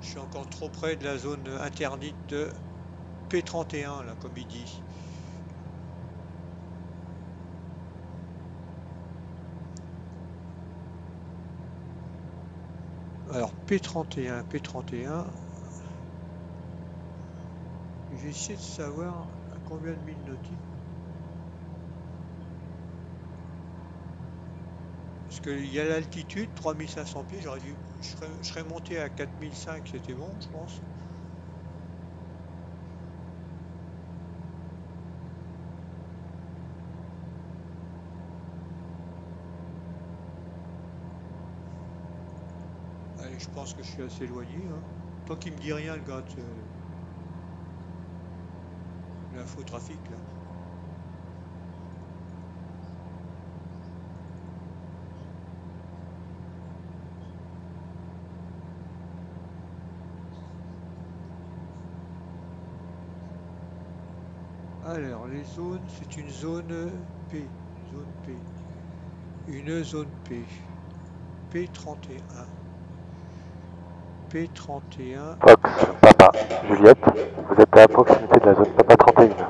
je suis encore trop près de la zone interdite P31 là, comme il dit. Alors P31, P31. Je vais essayer de savoir à combien de milles nautiques. Parce qu'il y a l'altitude, 3500 pieds, je serais monté à 4005, c'était bon, je pense. Allez, je pense que je suis assez éloigné. Hein. Tant qu'il me dit rien, le gars de l'infotrafic, là. Alors, les zones, c'est une zone P. Zone P. Une zone P. P31. P31. Fox, Papa, Juliette, vous êtes à proximité de la zone Papa 31.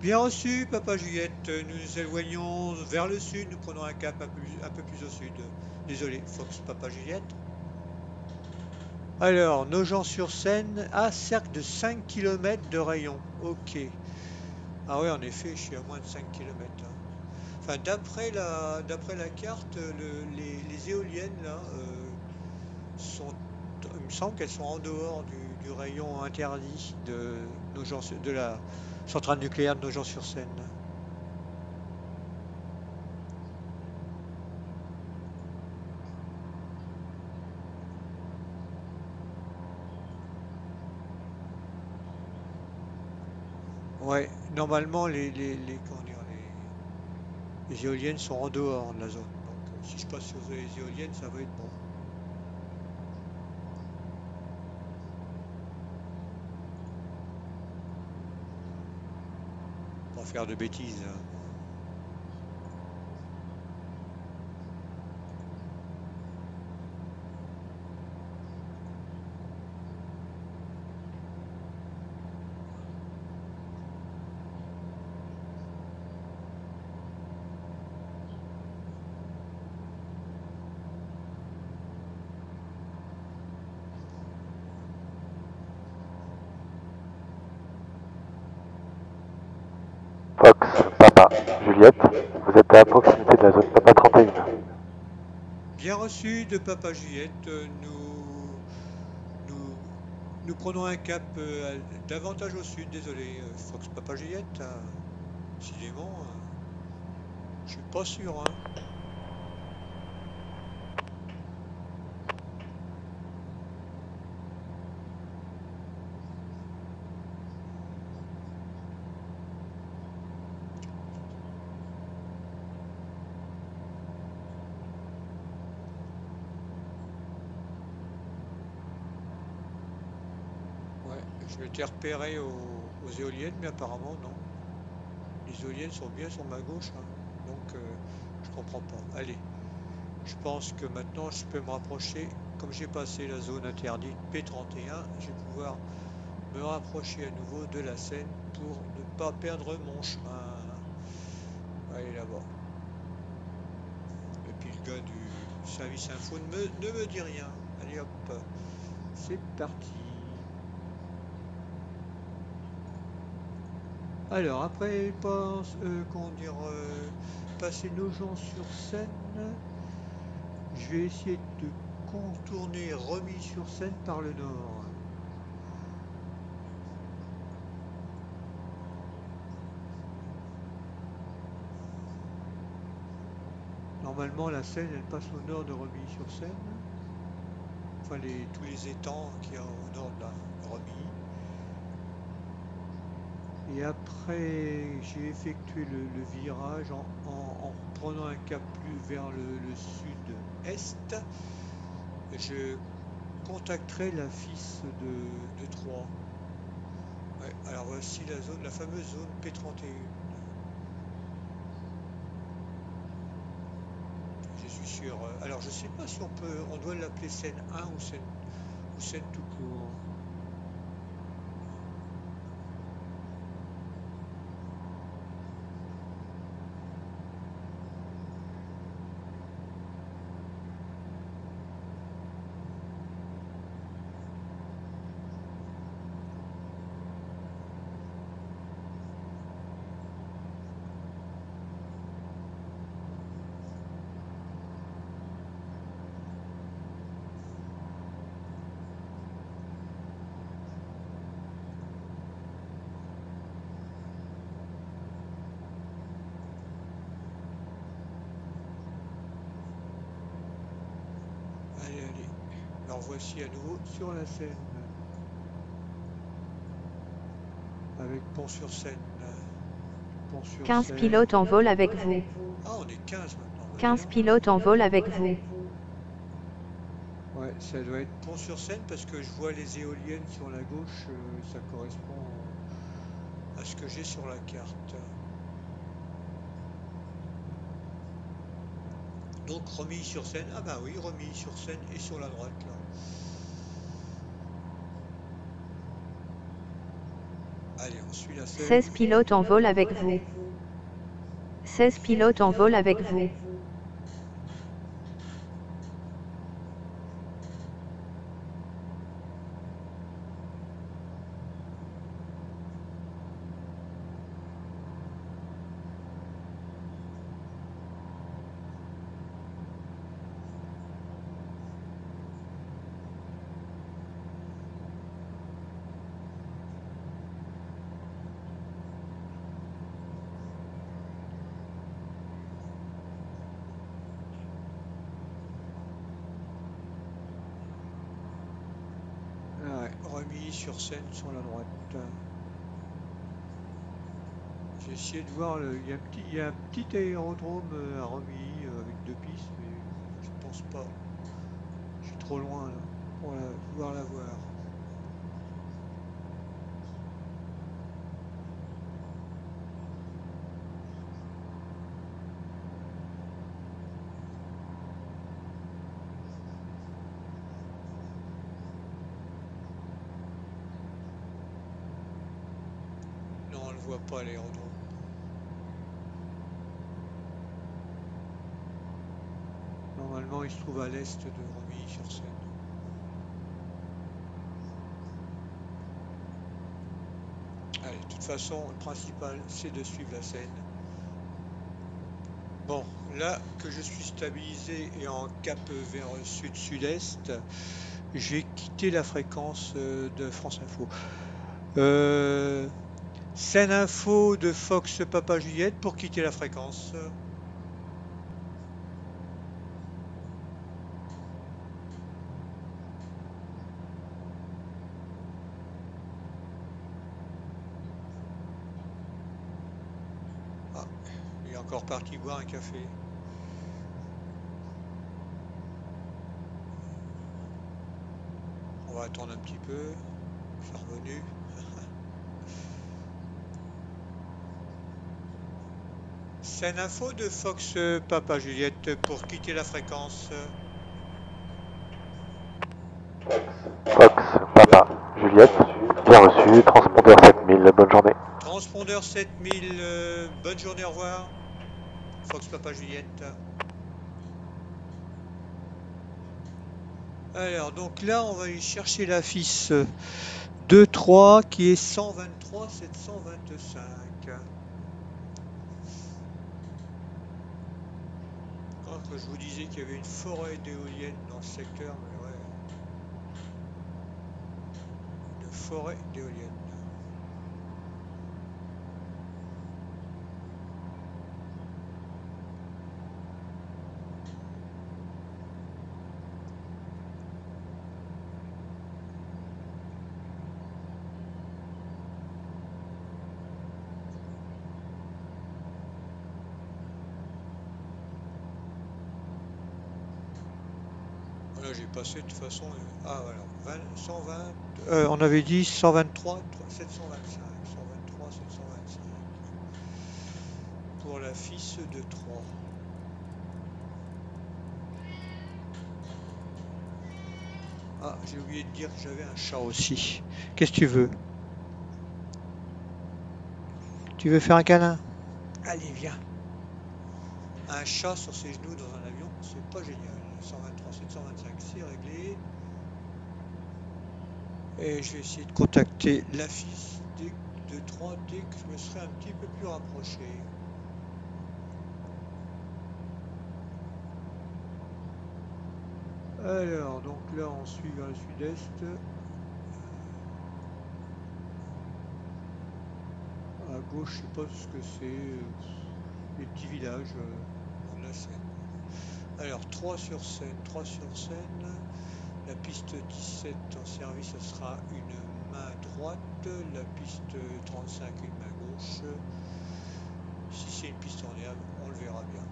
Bien reçu, Papa Juliette. Nous nous éloignons vers le sud. Nous prenons un cap un peu plus au sud. Désolé, Fox, Papa Juliette. Alors, Nogent-sur-Seine, cercle de 5 km de rayon. Ok. Ah ouais, en effet, je suis à moins de 5 km. Hein. Enfin, d'après la carte, les éoliennes, là, il me semble qu'elles sont en dehors du rayon interdit de la centrale nucléaire de Nogent-sur-Seine. Ouais, normalement, comment dire, les éoliennes sont en dehors de la zone. Donc, si je passe sur les éoliennes, ça va être bon. Pas faire de bêtises. Hein. Fox, Papa, Juliette, vous êtes à proximité de la zone Papa 31. Bien reçu de Papa Juliette, nous prenons un cap davantage au sud, désolé, Fox Papa Juliette, décidément, je suis pas sûr. Hein. Je m'étais repéré aux éoliennes, mais apparemment non. Les éoliennes sont bien sur ma gauche, hein. Donc je comprends pas. Allez, je pense que maintenant je peux me rapprocher. Comme j'ai passé la zone interdite P31, je vais pouvoir me rapprocher à nouveau de la Seine pour ne pas perdre mon chemin. Allez là-bas. Et puis le gars du service info ne me dit rien. Allez hop, c'est parti. Alors, après, passer Nogent-sur-Seine, je vais essayer de contourner Remy-sur-Seine par le nord. Normalement, la Seine, elle passe au nord de Remy-sur-Seine. Enfin, tous les étangs qu'il y a au nord de la Remy. Et après, j'ai effectué le virage en prenant un cap plus vers le sud-est. Je contacterai la FIS de Troyes. Ouais, alors voici la fameuse zone P31. Je suis sûr. Alors je sais pas si on doit l'appeler Seine 1 ou Seine tout court. Alors voici à nouveau sur la Seine. Avec Pont-sur-Seine. 15 pilotes en vol avec vous. Ah, on est 15 maintenant. 15 pilotes en vol avec vous. Ouais, ça doit être Pont-sur-Seine parce que je vois les éoliennes sur la gauche. Ça correspond à ce que j'ai sur la carte. Donc Romilly-sur-Seine. Ah bah oui, Romilly-sur-Seine et sur la droite là. Allez, on suit la Seine. 16 pilotes en vol avec vous. 16 pilotes en vol avec vous. Ouais, Romilly-sur-Seine sur la droite. J'ai essayé de voir, il y a un petit aérodrome à Romilly avec 2 pistes, mais je pense pas. Je suis trop loin là pour pouvoir la voir. Non, on ne le voit pas l'aérodrome. Normalement, il se trouve à l'est de Romilly-sur-Seine. Allez, de toute façon, le principal, c'est de suivre la Seine. Bon, là que je suis stabilisé et en cap vers sud-sud-est, j'ai quitté la fréquence de France Info. Seine Info de Fox Papa Juliette pour quitter la fréquence. Ah, il est encore parti boire un café. On va attendre un petit peu. C'est revenu. Seine Info de Fox Papa Juliette pour quitter la fréquence. Fox, Papa, Juliette, bien reçu, transpondeur 7000, bonne journée. Transpondeur 7000, bonne journée, au revoir. Fox Papa Juliette. Alors, donc là, on va aller chercher la FIS 2-3 qui est 123 725. Quand je vous disais qu'il y avait une forêt d'éoliennes dans ce secteur, mais ouais. Une forêt d'éoliennes. Voilà, j'ai passé de toute façon. Ah voilà, 120. On avait dit 123 725. 123 725. Pour la FIS de 3. Ah, j'ai oublié de dire que j'avais un chat aussi. Qu'est-ce que tu veux? Tu veux faire un câlin? Allez, viens. Un chat sur ses genoux dans un avion, c'est pas génial. 123 725, c'est réglé. Et je vais essayer de contacter la FIS de 3 dès que je me serai un petit peu plus rapproché. Alors, donc là, on suit vers le sud-est. À gauche, je sais pas ce que c'est. Les petits villages de la Seine. Alors, 3 sur Seine, 3 sur Seine. La piste 17 en service, ce sera une main droite. La piste 35, une main gauche. Si c'est une piste en herbe, on le verra bien.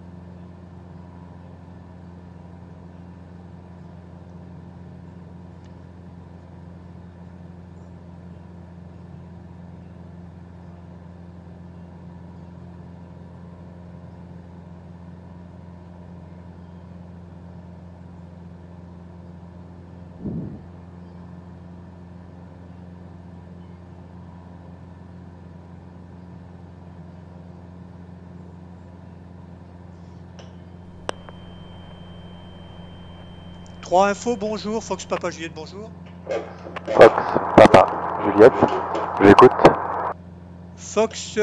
Trois infos, bonjour. Fox Papa Juliette, bonjour. Fox, Papa, Juliette, j'écoute. Fox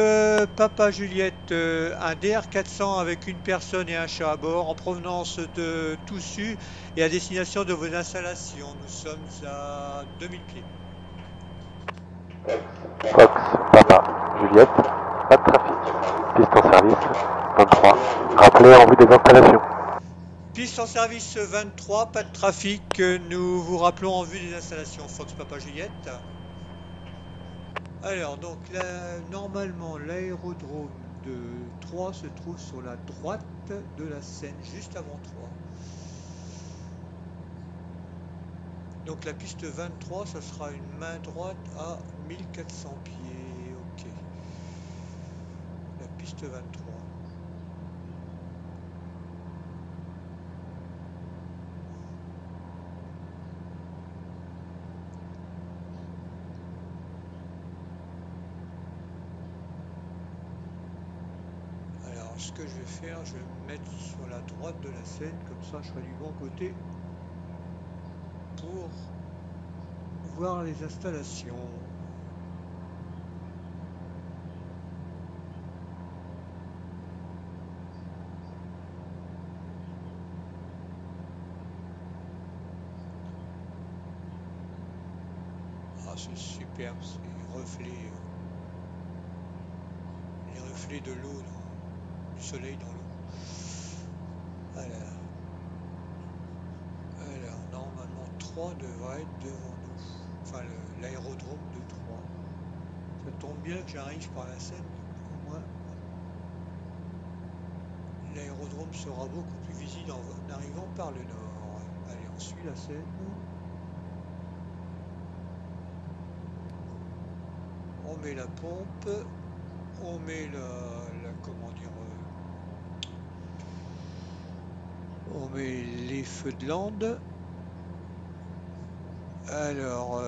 Papa Juliette, un DR400 avec une personne et un chat à bord en provenance de Toussus et à destination de vos installations. Nous sommes à 2000 pieds. Fox, Papa, Juliette, pas de trafic. Piste en service, 23. Rappelez en vue des installations. Piste en service 23, pas de trafic. Nous vous rappelons en vue des installations. Fox Papa Juliette. Alors, donc, normalement, l'aérodrome de Troyes se trouve sur la droite de la Seine, juste avant Troyes. Donc, la piste 23, ça sera une main droite à 1400 pieds. Ok. La piste 23. Ce que je vais faire, je vais me mettre sur la droite de la Seine, comme ça je serai du bon côté pour voir les installations. Ah, c'est superbe, ces reflets, les reflets de l'eau, du soleil dans l'eau. Alors, normalement 3 devrait être devant nous, enfin l'aérodrome de 3. Ça tombe bien que j'arrive par la Seine, au moins l'aérodrome sera beaucoup plus visible en arrivant par le nord. Allez, on suit la Seine. On met la pompe, on met comment dire, on met les feux de lande. Alors,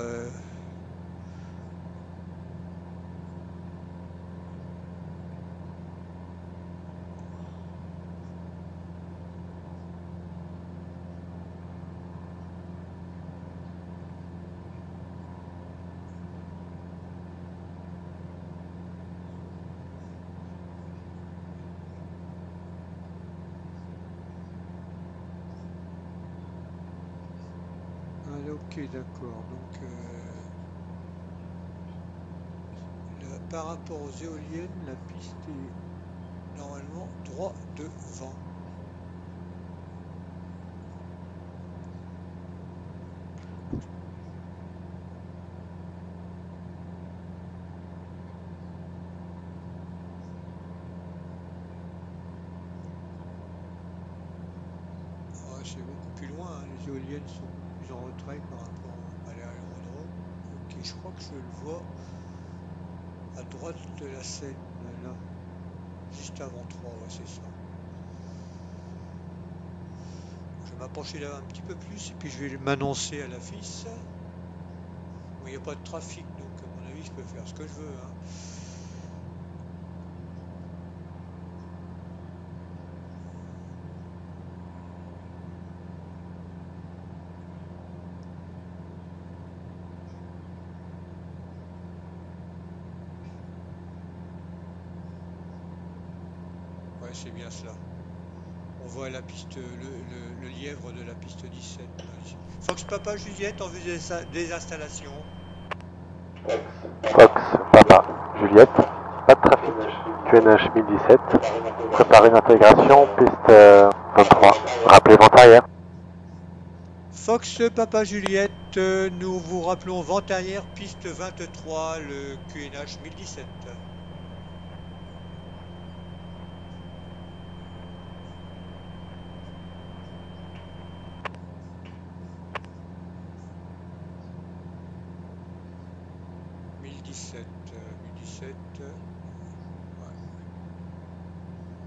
ok, d'accord. Donc, par rapport aux éoliennes, la piste est normalement droit devant. C'est beaucoup plus loin, hein. Les éoliennes sont plus en retrait par rapport à l'aérodrome. Ok, je crois que je le vois à droite de la Seine, là, juste avant 3, ouais, c'est ça. Je vais m'approcher là un petit peu plus et puis je vais m'annoncer à la FIS. Bon, il n'y a pas de trafic, donc à mon avis je peux faire ce que je veux, hein. C'est bien cela. On voit la piste, le lièvre de la piste 17. Fox Papa Juliette en vue des installations. Fox, Papa, Juliette, pas de trafic. QNH 1017, préparez une intégration, piste 23. Rappelez vent arrière. Fox Papa Juliette, nous vous rappelons vente arrière, piste 23, le QNH 1017. 1017, 1017, ouais.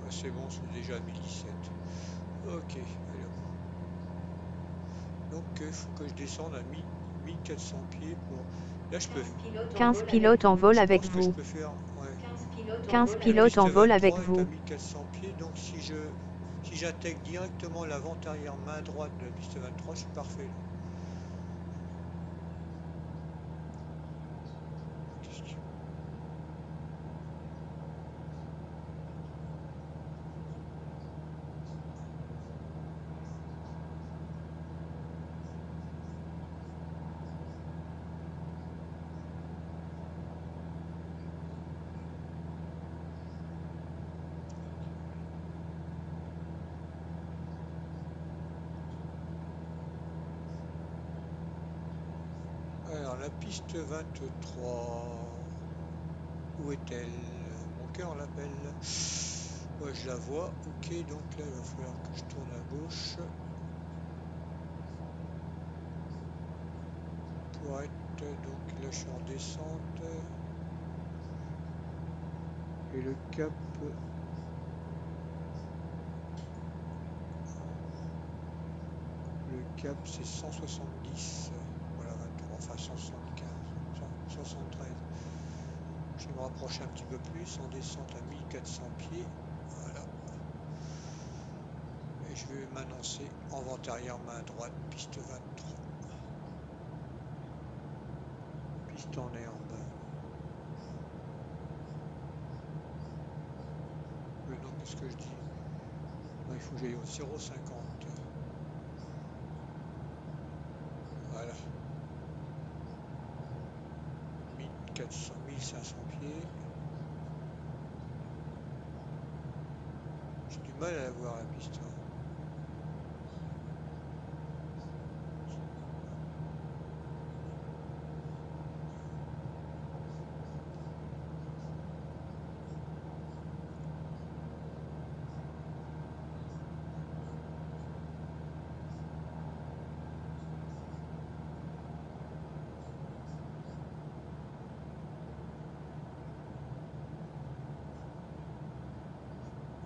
Ouais, c'est bon, c'est déjà 1017. Ok, alors. Donc il faut que je descende à 1400 pieds pour... Là je peux... 15 pilotes en vol Je avec pense que je vous. peux faire... Ouais. 15 La pilotes piste en vol 23 avec est à vous. 1400 pieds, donc si j'attaque directement la vente arrière main droite de la piste 23, je suis parfait là. Alors la piste 23, où est-elle? Mon cœur l'appelle. Ouais, je la vois. Ok, donc là il va falloir que je tourne à gauche pour être... Donc là je suis en descente. Et le cap... Le cap c'est 170. Voilà, 23, enfin 175, 173. Je vais me rapprocher un petit peu plus en descente à 1400 pieds. Voilà. Et je vais m'annoncer en vente arrière main droite, piste 23. Piste en herbe. Non, qu'est-ce que je dis? Non, il faut que j'aille au 0,50. Voilà. 1400, 1500 pieds. J'ai du mal à la voir la piste.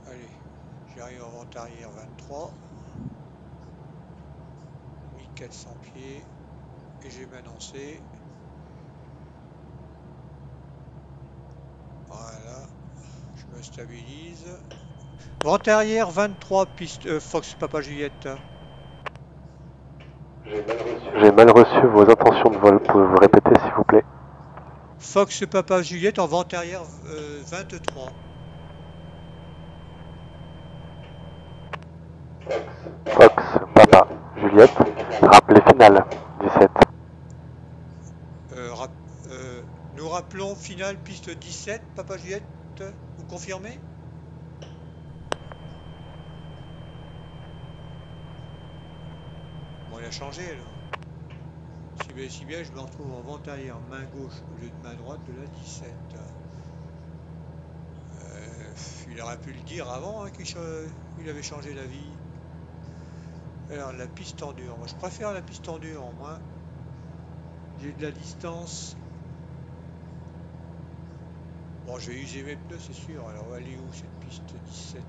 Allez, j'arrive en vente arrière 23. 1400 pieds. Et je vais m'annoncer. Voilà. Je me stabilise. Vente arrière 23, piste Fox Papa Juliette. J'ai mal reçu vos intentions de vol. Pouvez-vous répéter s'il vous plaît? Fox Papa Juliette en vente arrière 23. Fox, Papa, Juliette, rappelez finale, 17. Nous rappelons finale piste 17, Papa Juliette, vous confirmez? Bon, il a changé alors. Si bien je me retrouve en vente arrière main gauche au lieu de main droite de la 17. Il aurait pu le dire avant hein, qu'il avait changé d'avis. Alors la piste en dur, moi je préfère la piste en dur, moi j'ai de la distance. Bon, je vais user mes pneus, c'est sûr. Alors, elle est où cette piste 17?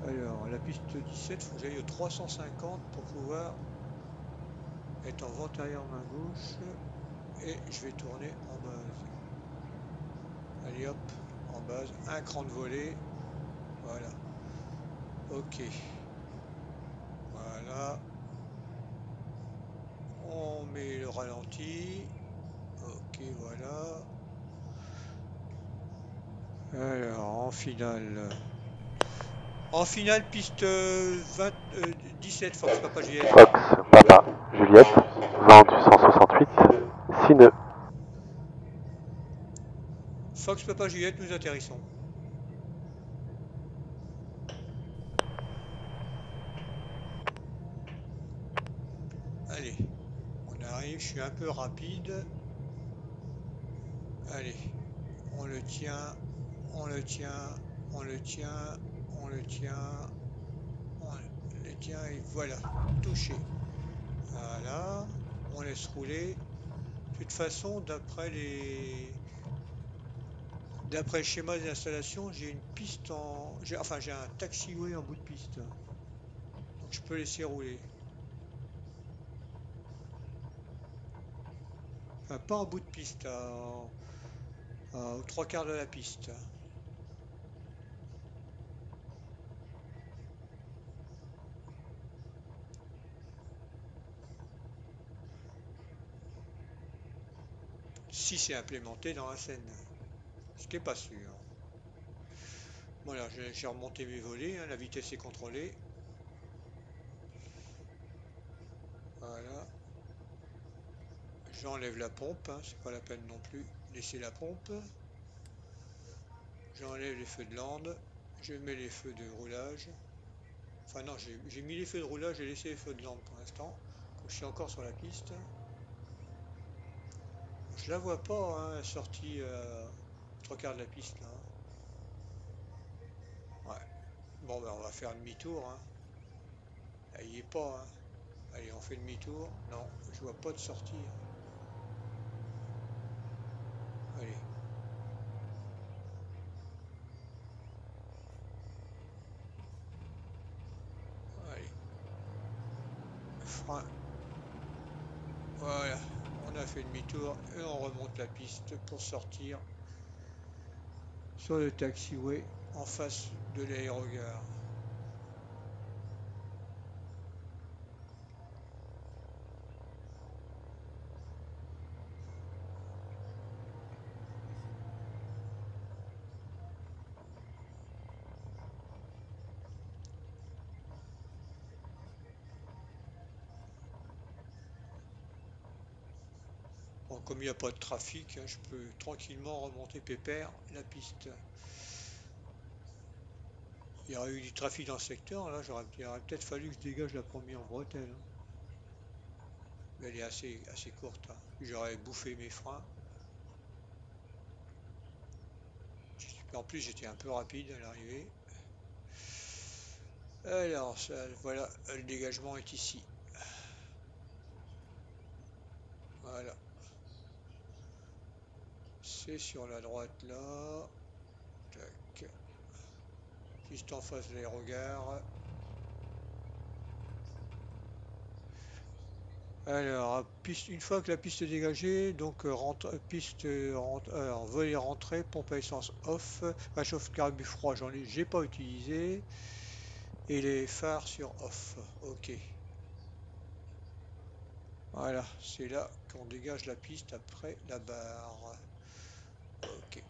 Alors, la piste 17, il faut que j'aille au 350 pour pouvoir être en vente arrière main gauche. Et je vais tourner en base. Allez hop, en base. Un cran de volée. Voilà. Ok. Voilà. On met le ralenti. Ok, voilà. Alors, en finale. En finale, piste 17, Fox Papa Juliette. Fox, Papa, Juliette, vent du 168, 6 nœuds. Fox Papa Juliette, nous atterrissons. arrive, je suis un peu rapide. Allez, on le tient, on le tient, on le tient, on le tient, on le tient et voilà, touché. Voilà, on laisse rouler. De toute façon, d'après le schéma d'installation, j'ai une piste enfin j'ai un taxiway en bout de piste. Donc je peux laisser rouler. Enfin, pas en bout de piste, aux trois quarts de la piste. Si c'est implémenté dans la scène, ce qui n'est pas sûr. Voilà, j'ai remonté mes volets, hein, la vitesse est contrôlée. Voilà, j'enlève la pompe, hein, c'est pas la peine non plus. Laisser la pompe. J'enlève les feux de lande. Je mets les feux de roulage. Enfin non, j'ai mis les feux de roulage et laissé les feux de lande pour l'instant. Je suis encore sur la piste. Je la vois pas, hein, sortie trois quarts de la piste là. Ouais. Bon ben on va faire demi-tour, hein. Elle y est pas, hein. Allez, on fait demi-tour. Non, je vois pas de sortie, hein. Allez. Allez. Frein. Voilà. On a fait demi-tour et on remonte la piste pour sortir sur le taxiway en face de l'aérogare. Bon, comme il n'y a pas de trafic, hein, je peux tranquillement remonter pépère la piste. Il y aurait eu du trafic dans le secteur, là, il aurait peut-être fallu que je dégage la première bretelle, hein. Mais elle est assez courte, hein. J'aurais bouffé mes freins. En plus, j'étais un peu rapide à l'arrivée. Alors, voilà, le dégagement est ici. Voilà. C'est sur la droite là. Tac. Juste en face de l'aérogare. Alors, une fois que la piste est dégagée, donc alors, volet rentrée, pompe à essence off, réchauffe carburant froid, j'ai pas utilisé, et les phares sur off. Ok. Voilà, c'est là qu'on dégage la piste après la barre. Ok.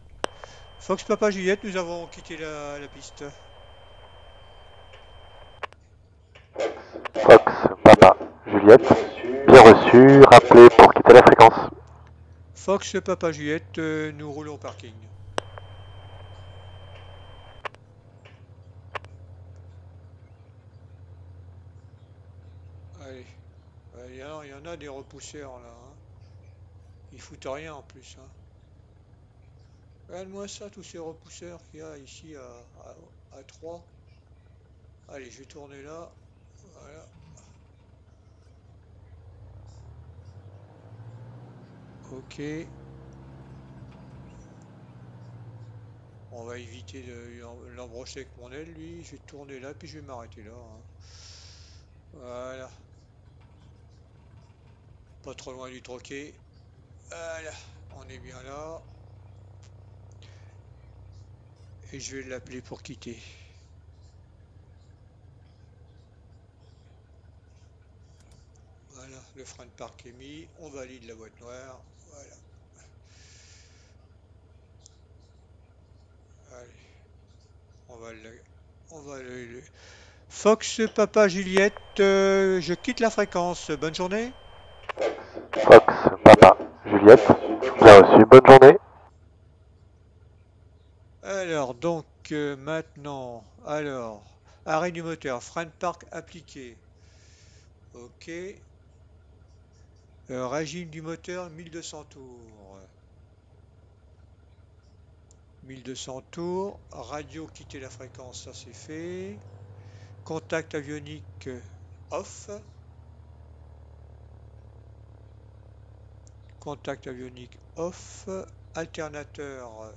Fox Papa Juliette, nous avons quitté la piste. Fox, Papa, Juliette, bien reçu, rappelez pour quitter la fréquence. Fox Papa Juliette, nous roulons au parking. Allez, il y en a des repousseurs là, hein. Ils foutent rien en plus, hein. Regarde-moi ça, tous ces repousseurs qu'il y a ici à 3. Allez, je vais tourner là. Voilà. Ok. On va éviter de l'embrocher avec mon aile, lui. Je vais tourner là, puis je vais m'arrêter là, hein. Voilà. Pas trop loin du troquet. Voilà. On est bien là. Et je vais l'appeler pour quitter. Voilà, le frein de parc est mis. On valide la boîte noire. Voilà. Allez. On va le... Fox Papa Juliette, je quitte la fréquence. Bonne journée. Fox, Papa, Juliette, bien reçu, bonne journée. Alors, donc, maintenant, arrêt du moteur, frein de parc appliqué. Ok. Régime du moteur 1200 tours. 1200 tours. Radio quitter la fréquence, ça c'est fait. Contact avionique off. Contact avionique off. Alternateur.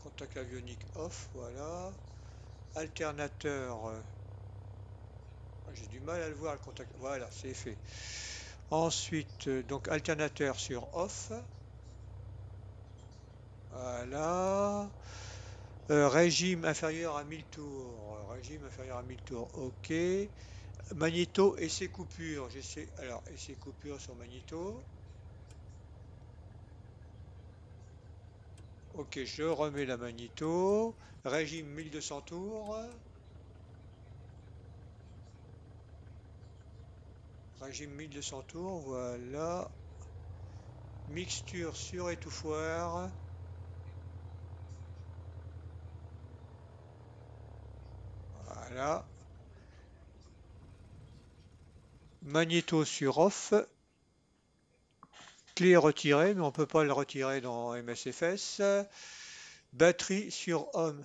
Contact avionique off, voilà. Alternateur. J'ai du mal à le voir le contact. Voilà, c'est fait. Ensuite, donc alternateur sur off. Voilà. Régime inférieur à 1000 tours. Régime inférieur à 1000 tours. OK. Magnéto et ses coupures. J'essaie. Alors, et ses coupures sur magnéto. OK, je remets la magnéto. Régime 1200 tours. Régime 1200 tours. Voilà. Mixture sur étouffoir. Voilà. Magnéto sur off. Clé retirée, mais on ne peut pas le retirer dans MSFS. Batterie sur on,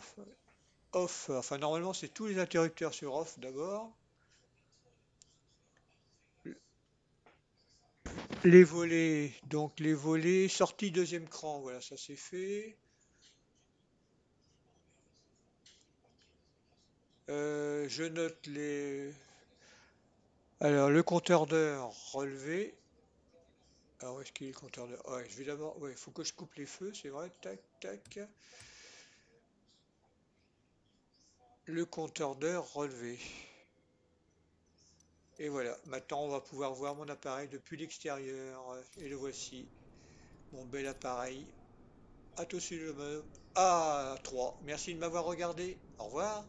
off. Enfin, normalement, c'est tous les interrupteurs sur off d'abord. Les volets, donc les volets, sortie deuxième cran, voilà, ça c'est fait. Je note les... Alors, le compteur d'heure relevé. Alors, où est-ce qu'il est le compteur d'heure? Ouais, je vais d'abord... Ouais, il faut que je coupe les feux, c'est vrai. Tac, tac. Le compteur d'heure relevé. Et voilà, maintenant on va pouvoir voir mon appareil depuis l'extérieur. Et le voici, mon bel appareil. À tout sur le meuble. A3. Merci de m'avoir regardé. Au revoir.